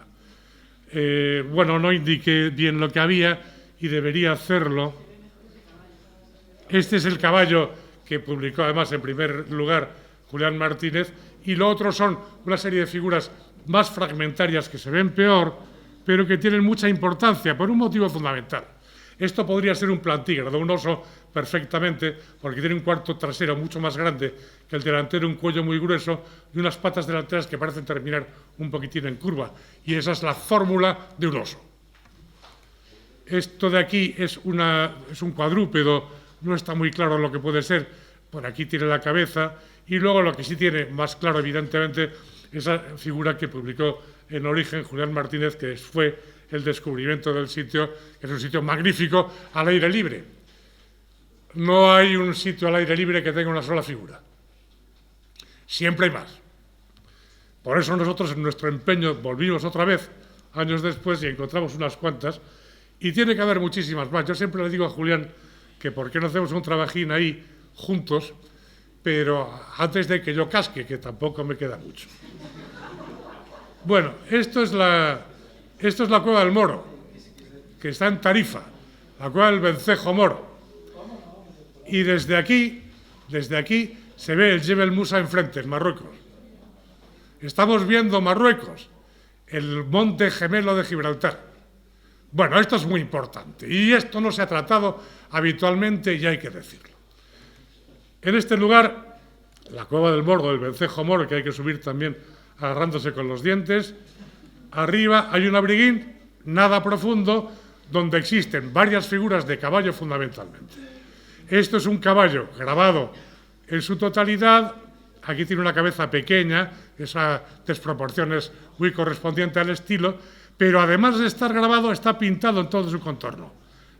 Bueno, no indiqué bien lo que había y debería hacerlo. Este es el caballo que publicó además en primer lugar Julián Martínez, y lo otro son una serie de figuras más fragmentarias que se ven peor, pero que tienen mucha importancia por un motivo fundamental. Esto podría ser un plantígrado, un oso perfectamente, porque tiene un cuarto trasero mucho más grande que el delantero, un cuello muy grueso y unas patas delanteras que parecen terminar un poquitín en curva. Y esa es la fórmula de un oso. Esto de aquí es un cuadrúpedo, no está muy claro lo que puede ser. Por aquí tiene la cabeza y luego lo que sí tiene más claro, evidentemente, esa figura que publicó en Origen Julián Martínez, que fue el descubrimiento del sitio, que es un sitio magnífico al aire libre. No hay un sitio al aire libre que tenga una sola figura. Siempre hay más. Por eso nosotros en nuestro empeño volvimos otra vez, años después, y encontramos unas cuantas, y tiene que haber muchísimas más. Yo siempre le digo a Julián que por qué no hacemos un trabajín ahí juntos, pero antes de que yo casque, que tampoco me queda mucho. Bueno, esto es la Cueva del Moro, que está en Tarifa, la Cueva del Vencejo Moro. Y desde aquí se ve el Jebel Musa enfrente, en Marruecos. Estamos viendo Marruecos, el monte gemelo de Gibraltar. Bueno, esto es muy importante y esto no se ha tratado habitualmente y hay que decirlo. En este lugar, la Cueva del Moro, el Vencejo Moro, que hay que subir también agarrándose con los dientes, arriba hay un abriguín nada profundo donde existen varias figuras de caballo fundamentalmente. Esto es un caballo grabado en su totalidad. Aquí tiene una cabeza pequeña, esa desproporción es muy correspondiente al estilo, pero además de estar grabado, está pintado en todo su contorno.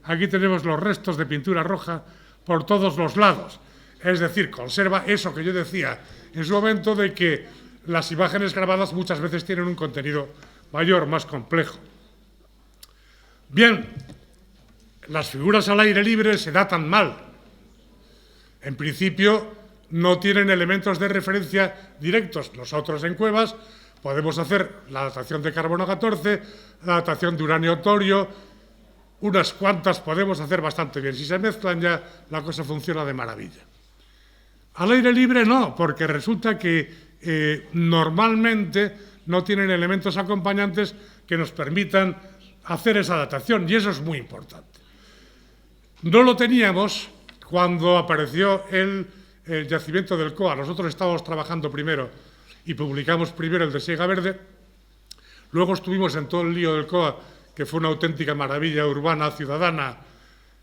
Aquí tenemos los restos de pintura roja por todos los lados. Es decir, conserva eso que yo decía en su momento de que las imágenes grabadas muchas veces tienen un contenido mayor, más complejo. Bien, las figuras al aire libre se datan mal. En principio, no tienen elementos de referencia directos. Nosotros en cuevas podemos hacer la datación de carbono 14, la datación de uranio torio, unas cuantas podemos hacer bastante bien. Si se mezclan ya la cosa funciona de maravilla. Al aire libre no, porque resulta que normalmente no tienen elementos acompañantes que nos permitan hacer esa datación, y eso es muy importante. No lo teníamos cuando apareció el yacimiento del COA. Nosotros estábamos trabajando primero y publicamos primero el de Siega Verde, luego estuvimos en todo el lío del COA, que fue una auténtica maravilla urbana, ciudadana,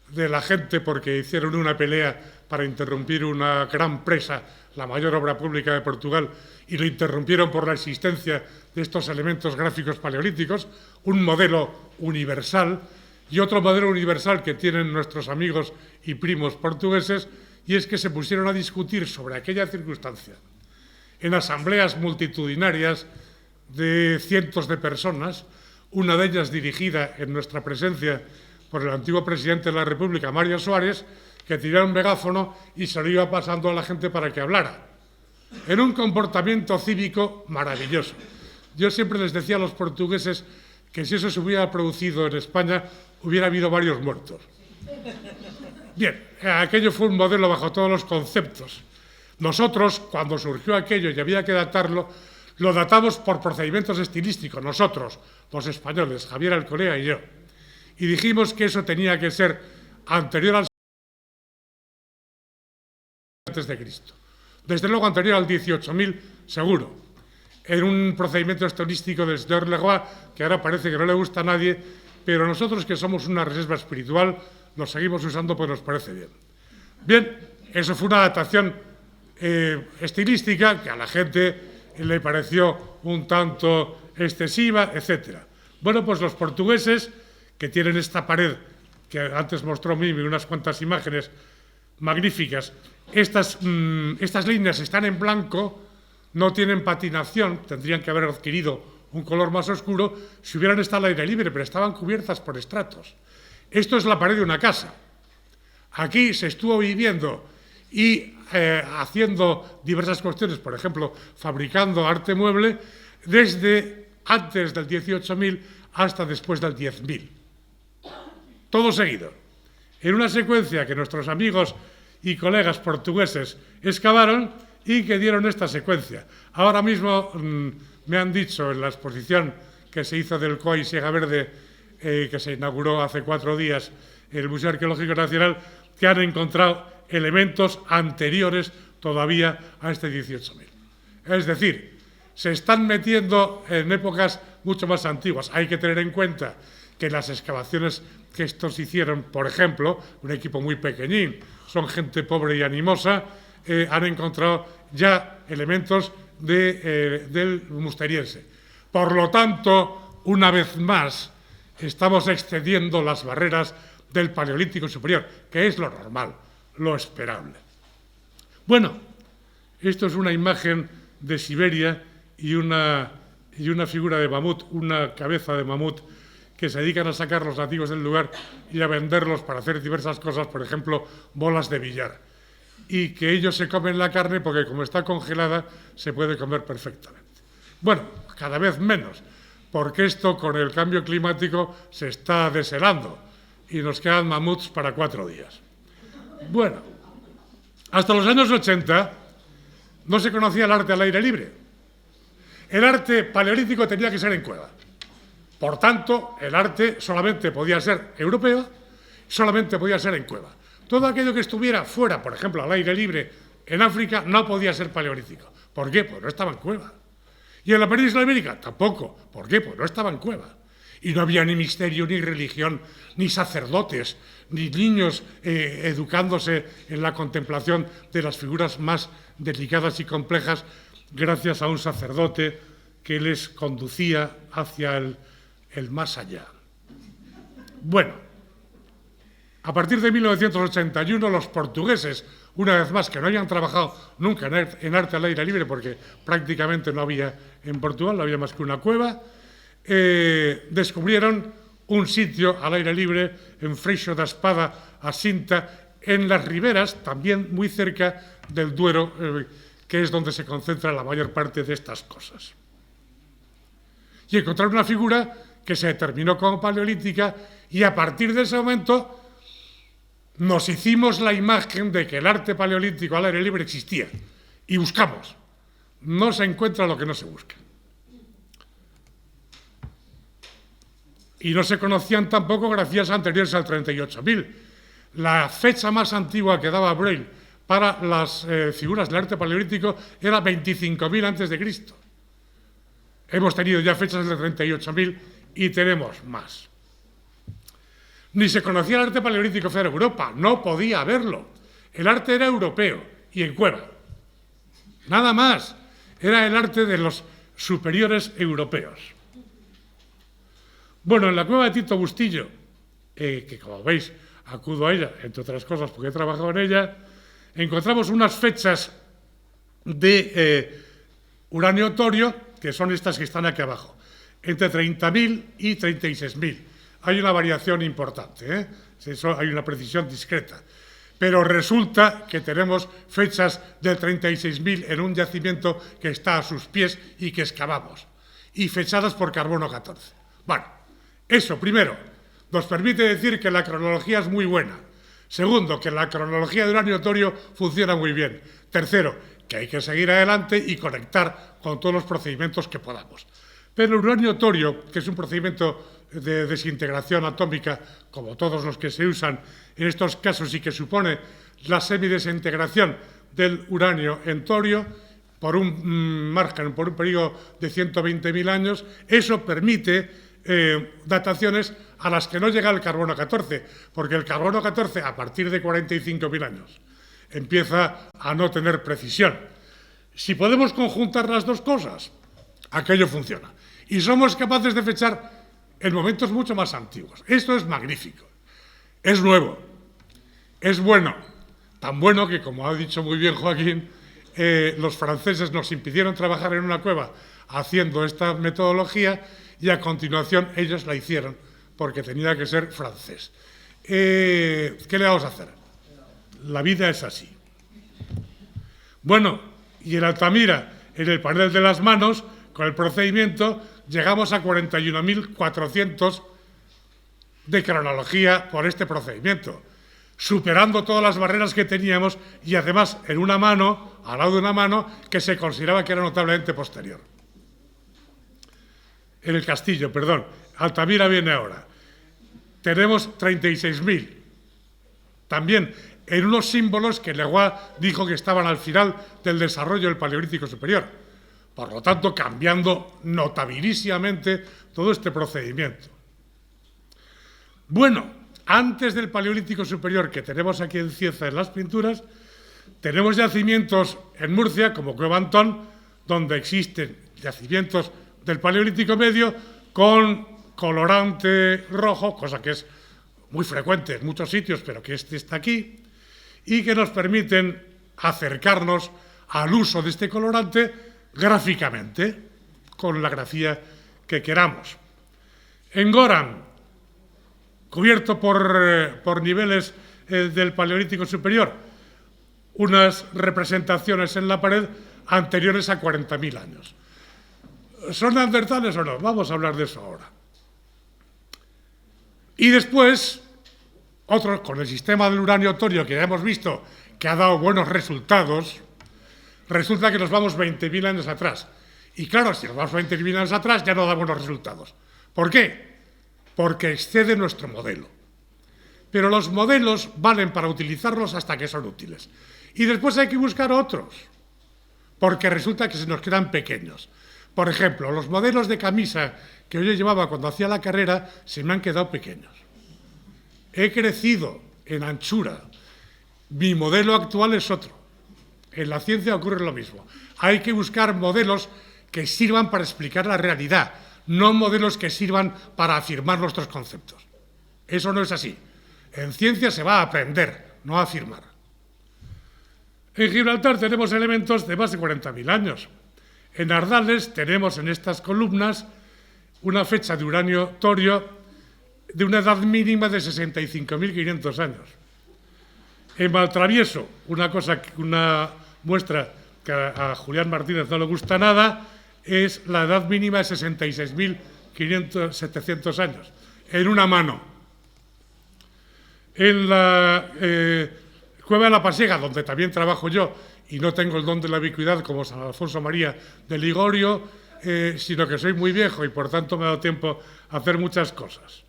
de la gente, porque hicieron una pelea para interrumpir una gran presa, la mayor obra pública de Portugal, y lo interrumpieron por la existencia de estos elementos gráficos paleolíticos, un modelo universal, y otro modelo universal que tienen nuestros amigos y primos portugueses, y es que se pusieron a discutir sobre aquella circunstancia en asambleas multitudinarias de cientos de personas, una de ellas dirigida en nuestra presencia por el antiguo presidente de la República, Mario Soares, que tiraba un megáfono y se lo iba pasando a la gente para que hablara. En un comportamiento cívico maravilloso. Yo siempre les decía a los portugueses que si eso se hubiera producido en España, hubiera habido varios muertos. Bien, aquello fue un modelo bajo todos los conceptos. Nosotros, cuando surgió aquello y había que datarlo, lo datamos por procedimientos estilísticos, nosotros, los españoles, Javier Alcolea y yo. Y dijimos que eso tenía que ser anterior al antes de Cristo. Desde luego anterior al 18.000, seguro. En un procedimiento estilístico del señor Leroy, que ahora parece que no le gusta a nadie, pero nosotros que somos una reserva espiritual, lo seguimos usando pues nos parece bien. Bien, eso fue una adaptación estilística que a la gente le pareció un tanto excesiva, etc. Bueno, pues los portugueses, que tienen esta pared, que antes mostró Mimi unas cuantas imágenes magníficas, estas líneas están en blanco, no tienen patinación, tendrían que haber adquirido un color más oscuro si hubieran estado al aire libre, pero estaban cubiertas por estratos. Esto es la pared de una casa. Aquí se estuvo viviendo y haciendo diversas cuestiones, por ejemplo, fabricando arte mueble, desde antes del 18.000 hasta después del 10.000. Todo seguido. En una secuencia que nuestros amigos y colegas portugueses excavaron y que dieron esta secuencia. Ahora mismo me han dicho en la exposición que se hizo del COI Siega Verde, que se inauguró hace 4 días en el Museo Arqueológico Nacional, que han encontrado elementos anteriores todavía a este 18.000. Es decir, se están metiendo en épocas mucho más antiguas. Hay que tener en cuenta que las excavaciones que estos hicieron, por ejemplo, un equipo muy pequeñín, son gente pobre y animosa, han encontrado ya elementos del musteriense. Por lo tanto, una vez más, estamos excediendo las barreras del Paleolítico Superior, que es lo normal, lo esperable. Bueno, esto es una imagen de Siberia y una figura de mamut, una cabeza de mamut, que se dedican a sacar los nativos del lugar y a venderlos para hacer diversas cosas, por ejemplo, bolas de billar. Y que ellos se comen la carne porque como está congelada se puede comer perfectamente. Bueno, cada vez menos, porque esto con el cambio climático se está deshelando y nos quedan mamuts para 4 días. Bueno, hasta los años 80 no se conocía el arte al aire libre. El arte paleolítico tenía que ser en cueva. Por tanto, el arte solamente podía ser europeo, solamente podía ser en cueva. Todo aquello que estuviera fuera, por ejemplo, al aire libre en África, no podía ser paleolítico. ¿Por qué? Pues no estaba en cueva. Y en la península ibérica tampoco. ¿Por qué? Pues no estaba en cueva. Y no había ni misterio, ni religión, ni sacerdotes, ni niños educándose en la contemplación de las figuras más delicadas y complejas gracias a un sacerdote que les conducía hacia el más allá. Bueno, a partir de 1981 los portugueses, una vez más, que no habían trabajado nunca en arte al aire libre porque prácticamente no había en Portugal, no había más que una cueva, descubrieron un sitio al aire libre en Freixo da Espada, a Sinta, en las riberas, también muy cerca del Duero, que es donde se concentra la mayor parte de estas cosas. Y encontraron una figura que se determinó como paleolítica y a partir de ese momento nos hicimos la imagen de que el arte paleolítico al aire libre existía y buscamos. No se encuentra lo que no se busca. Y no se conocían tampoco gracias anteriores al 38.000. La fecha más antigua que daba Braille para las figuras del arte paleolítico era 25.000 a.C. Hemos tenido ya fechas de 38.000 y tenemos más. Ni se conocía el arte paleolítico fuera de Europa, no podía haberlo. El arte era europeo y en cueva. Nada más, era el arte de los superiores europeos. Bueno, en la cueva de Tito Bustillo, que como veis acudo a ella, entre otras cosas porque he trabajado en ella, encontramos unas fechas de uranio-torio, que son estas que están aquí abajo, entre 30.000 y 36.000. Hay una variación importante, Eso, hay una precisión discreta. Pero resulta que tenemos fechas del 36.000 en un yacimiento que está a sus pies y que excavamos, y fechadas por carbono 14. Bueno, eso, primero, nos permite decir que la cronología es muy buena. Segundo, que la cronología de uranio-torio funciona muy bien. Tercero, que hay que seguir adelante y conectar con todos los procedimientos que podamos. Pero el uranio-torio, que es un procedimiento de desintegración atómica, como todos los que se usan en estos casos y que supone la semidesintegración del uranio en torio, por un margen, por un periodo de 120.000 años, eso permite dataciones a las que no llega el carbono 14, porque el carbono 14, a partir de 45.000 años, empieza a no tener precisión. Si podemos conjuntar las dos cosas, aquello funciona. Y somos capaces de fechar en momentos mucho más antiguos. Esto es magnífico, es nuevo, es bueno, tan bueno que, como ha dicho muy bien Joaquín, los franceses nos impidieron trabajar en una cueva haciendo esta metodología y a continuación ellos la hicieron porque tenía que ser francés. ¿Qué le vamos a hacer? La vida es así. Bueno, y en Altamira, en el panel de las manos, con el procedimiento, llegamos a 41.400 de cronología por este procedimiento, superando todas las barreras que teníamos y además en una mano, al lado de una mano, que se consideraba que era notablemente posterior. En el Castillo, perdón, Altamira viene ahora. Tenemos 36.000. También en unos símbolos que Leroy dijo que estaban al final del desarrollo del Paleolítico Superior. Por lo tanto, cambiando notabilísimamente todo este procedimiento. Bueno, antes del Paleolítico Superior que tenemos aquí en Cieza en las pinturas, tenemos yacimientos en Murcia, como Cueva Antón, donde existen yacimientos del Paleolítico Medio con colorante rojo, cosa que es muy frecuente en muchos sitios, pero que este está aquí, y que nos permiten acercarnos al uso de este colorante gráficamente, con la grafía que queramos. En Goran, cubierto por niveles del Paleolítico Superior, unas representaciones en la pared anteriores a 40.000 años. ¿Son neandertales o no? Vamos a hablar de eso ahora. Y después, otros, con el sistema del uranio torio que ya hemos visto que ha dado buenos resultados, resulta que nos vamos 20.000 años atrás. Y claro, si nos vamos 20.000 años atrás ya no da buenos resultados. ¿Por qué? Porque excede nuestro modelo. Pero los modelos valen para utilizarlos hasta que son útiles. Y después hay que buscar otros, porque resulta que se nos quedan pequeños. Por ejemplo, los modelos de camisa que yo llevaba cuando hacía la carrera se me han quedado pequeños. He crecido en anchura. Mi modelo actual es otro. En la ciencia ocurre lo mismo. Hay que buscar modelos que sirvan para explicar la realidad, no modelos que sirvan para afirmar nuestros conceptos. Eso no es así. En ciencia se va a aprender, no a afirmar. En Gibraltar tenemos elementos de más de 40.000 años. En Ardales tenemos en estas columnas una fecha de uranio torio de una edad mínima de 65.500 años. En Maltravieso, una muestra que a Julián Martínez no le gusta nada, es la edad mínima de 66.700 años, en una mano. En la Cueva de la Pasiega, donde también trabajo yo, y no tengo el don de la ubicuidad como San Alfonso María de Ligorio, sino que soy muy viejo y por tanto me ha dado tiempo a hacer muchas cosas.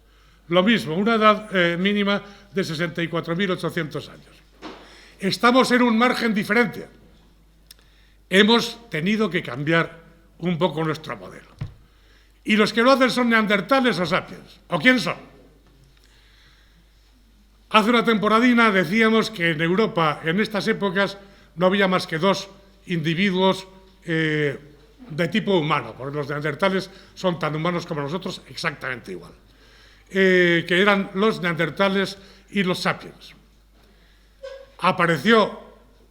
Lo mismo, una edad mínima de 64.800 años. Estamos en un margen diferente. Hemos tenido que cambiar un poco nuestro modelo. ¿Y los que lo hacen son neandertales o sapiens? ¿O quién son? Hace una temporadina decíamos que en Europa, en estas épocas, no había más que dos individuos de tipo humano, porque los neandertales son tan humanos como nosotros, exactamente igual, que eran los neandertales y los sapiens. Apareció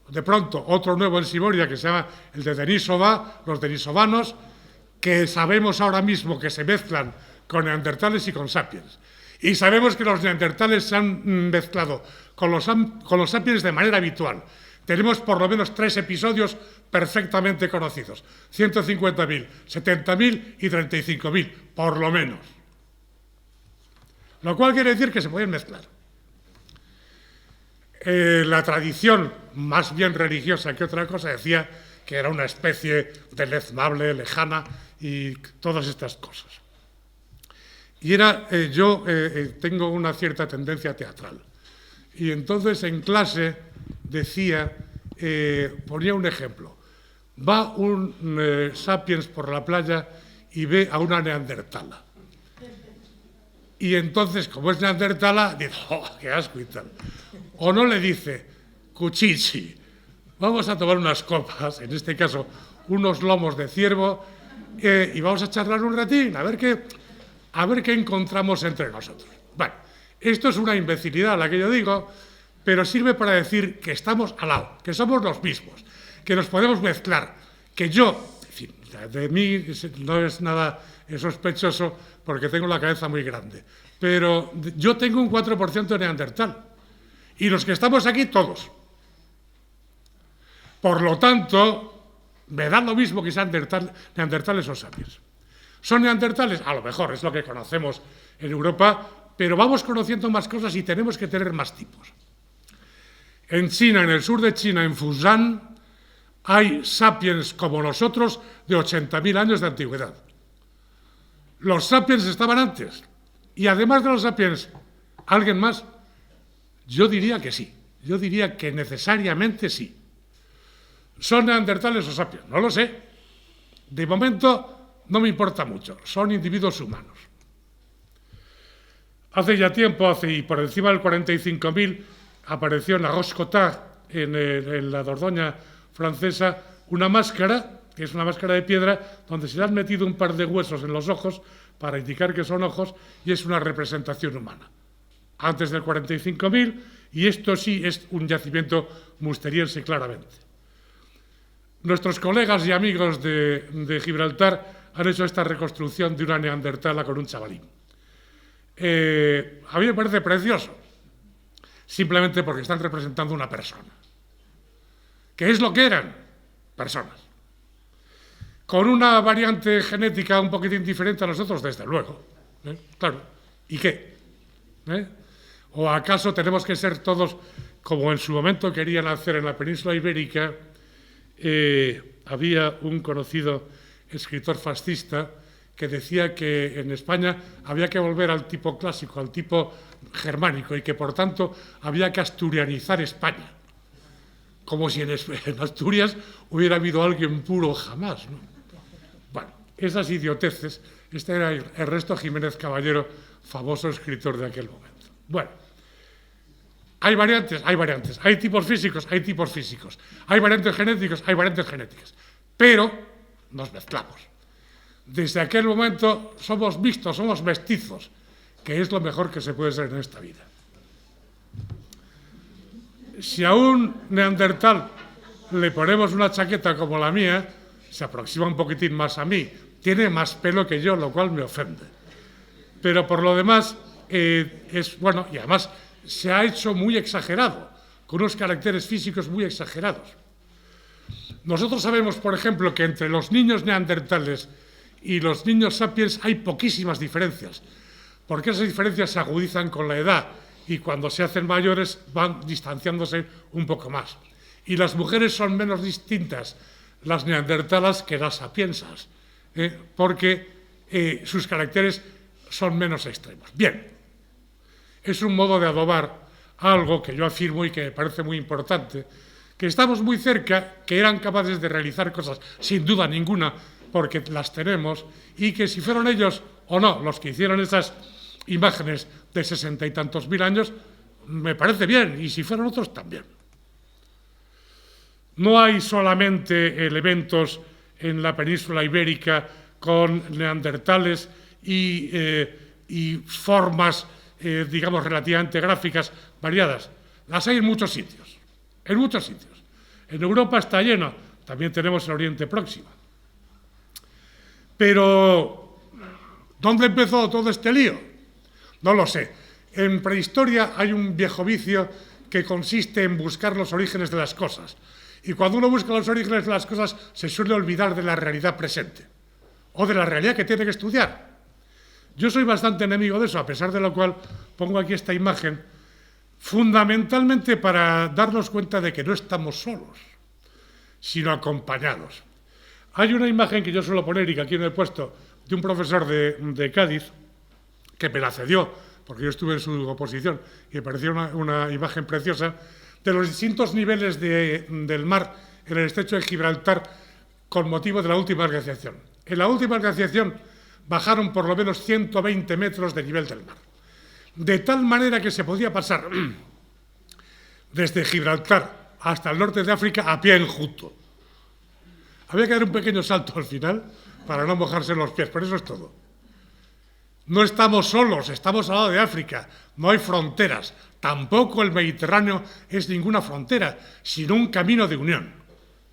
de pronto otro nuevo en Siberia que se llama el de Denisova, los denisovanos, que sabemos ahora mismo que se mezclan con neandertales y con sapiens. Y sabemos que los neandertales se han mezclado con los sapiens de manera habitual. Tenemos por lo menos 3 episodios perfectamente conocidos. 150.000, 70.000 y 35.000, por lo menos. Lo cual quiere decir que se pueden mezclar. La tradición, más bien religiosa que otra cosa, decía que era una especie deleznable, lejana y todas estas cosas. Y yo tengo una cierta tendencia teatral. Y entonces en clase decía, ponía un ejemplo. Va un sapiens por la playa y ve a una neandertala. y entonces, como es neandertala, dice, ¡oh, qué asco y tal! O no le dice, cuchichi, vamos a tomar unas copas, en este caso, unos lomos de ciervo, y vamos a charlar un ratín, a ver qué encontramos entre nosotros. Bueno, esto es una imbecilidad la que yo digo, pero sirve para decir que estamos al lado, que somos los mismos, que nos podemos mezclar, que yo, en fin, de mí no es nada sospechoso porque tengo la cabeza muy grande, pero yo tengo un 4% de neandertal, y los que estamos aquí, todos. Por lo tanto, me da lo mismo que sean neandertales o sapiens. ¿Son neandertales? A lo mejor, es lo que conocemos en Europa, pero vamos conociendo más cosas y tenemos que tener más tipos. En China, en el sur de China, en Fushan, hay sapiens como nosotros de 80.000 años de antigüedad. Los sapiens estaban antes. Y además de los sapiens, ¿alguien más? Yo diría que sí. Yo diría que necesariamente sí. ¿Son neandertales o sapiens? No lo sé. De momento no me importa mucho. Son individuos humanos. Hace ya tiempo, y por encima del 45.000, apareció en la Roche-Cotard, en la Dordoña francesa, una máscara, que es una máscara de piedra, donde se le han metido un par de huesos en los ojos para indicar que son ojos, y es una representación humana. Antes del 45.000, y esto sí es un yacimiento musteriense claramente. Nuestros colegas y amigos de Gibraltar han hecho esta reconstrucción de una neandertala con un chavalín. A mí me parece precioso, simplemente porque están representando una persona. ¿Qué es lo que eran? Personas. Con una variante genética un poquitín diferente a nosotros, desde luego. Claro. ¿Y qué? ¿O acaso tenemos que ser todos, como en su momento querían hacer en la península ibérica? Había un conocido escritor fascista que decía que en España había que volver al tipo clásico, al tipo germánico, y que por tanto había que asturianizar España, como si en Asturias hubiera habido alguien puro jamás, ¿no? Bueno, esas idioteces. Este era Ernesto Jiménez Caballero, famoso escritor de aquel momento. Bueno, hay variantes, hay tipos físicos, hay variantes genéticos, hay variantes genéticas, pero nos mezclamos. Desde aquel momento somos mixtos, somos mestizos, que es lo mejor que se puede ser en esta vida. Si a un neandertal le ponemos una chaqueta como la mía, se aproxima un poquitín más a mí, tiene más pelo que yo, lo cual me ofende. Pero por lo demás, es bueno, y además se ha hecho muy exagerado, con unos caracteres físicos muy exagerados. Nosotros sabemos, por ejemplo, que entre los niños neandertales y los niños sapiens hay poquísimas diferencias, porque esas diferencias se agudizan con la edad y cuando se hacen mayores van distanciándose un poco más. Y las mujeres son menos distintas, las neandertalas, que las sapiensas, porque sus caracteres son menos extremos. Bien, es un modo de adobar algo que yo afirmo y que me parece muy importante, que estamos muy cerca, que eran capaces de realizar cosas, sin duda ninguna, porque las tenemos, y que si fueron ellos o no los que hicieron esas imágenes de 60 y tantos mil años, me parece bien, y si fueron otros también. No hay solamente elementos en la península ibérica con neandertales y formas, digamos, relativamente gráficas variadas. Las hay en muchos sitios, en muchos sitios. En Europa está lleno, también tenemos el Oriente Próximo. Pero, ¿dónde empezó todo este lío? No lo sé. En prehistoria hay un viejo vicio que consiste en buscar los orígenes de las cosas. Y cuando uno busca los orígenes de las cosas, se suele olvidar de la realidad presente o de la realidad que tiene que estudiar. Yo soy bastante enemigo de eso, a pesar de lo cual pongo aquí esta imagen, fundamentalmente para darnos cuenta de que no estamos solos, sino acompañados. Hay una imagen que yo suelo poner y que aquí no he puesto, de un profesor de Cádiz, que me la cedió, porque yo estuve en su oposición, y me pareció una imagen preciosa, de los distintos niveles del mar en el estrecho de Gibraltar con motivo de la última glaciación. En la última glaciación bajaron por lo menos 120 metros de nivel del mar. de tal manera que se podía pasar desde Gibraltar hasta el norte de África a pie enjuto. Había que dar un pequeño salto al final para no mojarse los pies, pero eso es todo. No estamos solos, estamos al lado de África, no hay fronteras, tampoco el Mediterráneo es ninguna frontera, sino un camino de unión.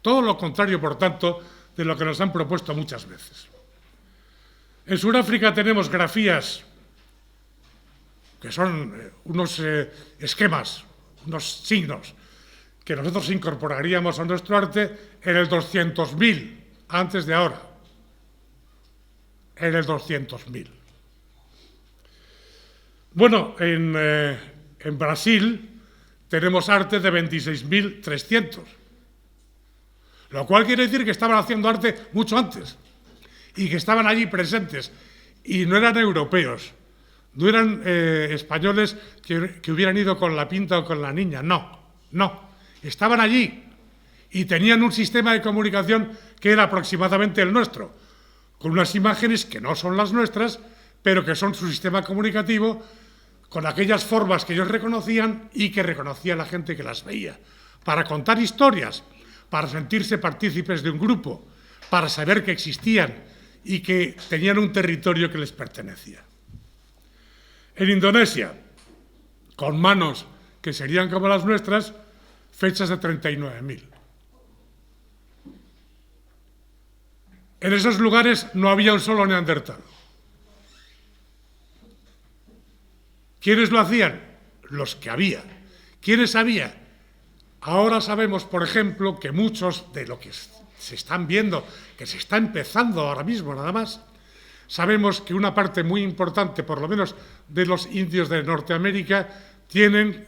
Todo lo contrario, por tanto, de lo que nos han propuesto muchas veces. En Sudáfrica tenemos grafías que son unos esquemas, unos signos que nosotros incorporaríamos a nuestro arte en el 200.000, antes de ahora, en el 200.000. Bueno, en Brasil tenemos arte de 26.300, lo cual quiere decir que estaban haciendo arte mucho antes y que estaban allí presentes y no eran europeos, no eran españoles que hubieran ido con la Pinta o con la Niña, no, estaban allí y tenían un sistema de comunicación que era aproximadamente el nuestro, con unas imágenes que no son las nuestras, pero que son su sistema comunicativo, con aquellas formas que ellos reconocían y que reconocía la gente que las veía, para contar historias, para sentirse partícipes de un grupo, para saber que existían y que tenían un territorio que les pertenecía. En Indonesia, con manos que serían como las nuestras, fechas de 39.000. En esos lugares no había un solo neandertal. ¿Quiénes lo hacían? Los que había. ¿Quiénes había? Ahora sabemos, por ejemplo, que muchos de lo que se están viendo, que se está empezando ahora mismo nada más, sabemos que una parte muy importante, por lo menos de los indios de Norteamérica, tienen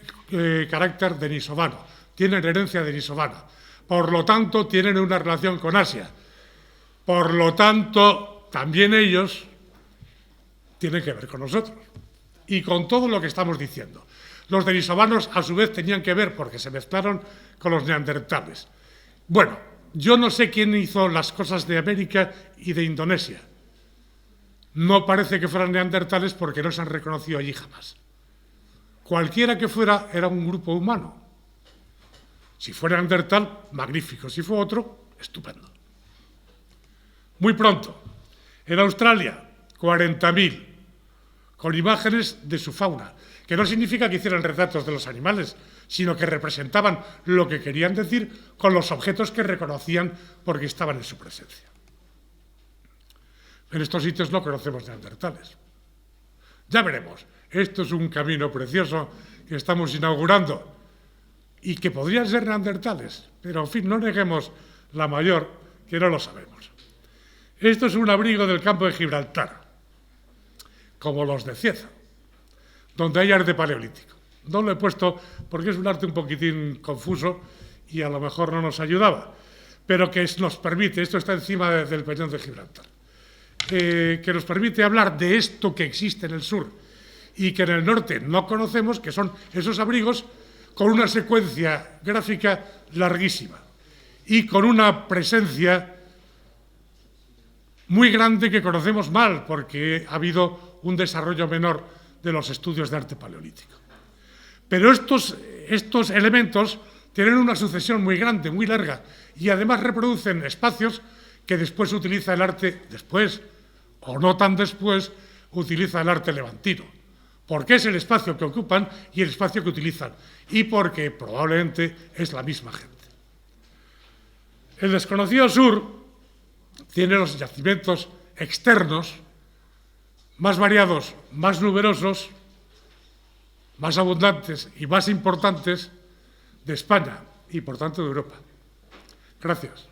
carácter denisovano, tienen herencia denisovana. Por lo tanto, tienen una relación con Asia. Por lo tanto, también ellos tienen que ver con nosotros y con todo lo que estamos diciendo. Los denisovanos, a su vez, tenían que ver porque se mezclaron con los neandertales. Bueno, yo no sé quién hizo las cosas de América y de Indonesia. No parece que fueran neandertales porque no se han reconocido allí jamás. Cualquiera que fuera, era un grupo humano. Si fuera neandertal, magnífico. Si fue otro, estupendo. Muy pronto, en Australia, 40.000, con imágenes de su fauna, que no significa que hicieran retratos de los animales, sino que representaban lo que querían decir con los objetos que reconocían porque estaban en su presencia. En estos sitios no conocemos neandertales. Ya veremos. Esto es un camino precioso que estamos inaugurando y que podrían ser neandertales, pero en fin, no neguemos la mayor, que no lo sabemos. Esto es un abrigo del campo de Gibraltar, como los de Cieza, donde hay arte paleolítico. No lo he puesto porque es un arte un poquitín confuso y a lo mejor no nos ayudaba, pero que nos permite, esto está encima del peñón de Gibraltar, que nos permite hablar de esto que existe en el sur y que en el norte no conocemos, que son esos abrigos con una secuencia gráfica larguísima y con una presencia muy grande que conocemos mal porque ha habido un desarrollo menor de los estudios de arte paleolítico. Pero estos elementos tienen una sucesión muy grande, muy larga, y además reproducen espacios que después utiliza el arte, después, o no tan después, utiliza el arte levantino, porque es el espacio que ocupan y el espacio que utilizan, y porque probablemente es la misma gente. El desconocido sur tiene los yacimientos externos más variados, más numerosos, más abundantes y más importantes de España y, por tanto, de Europa. Gracias.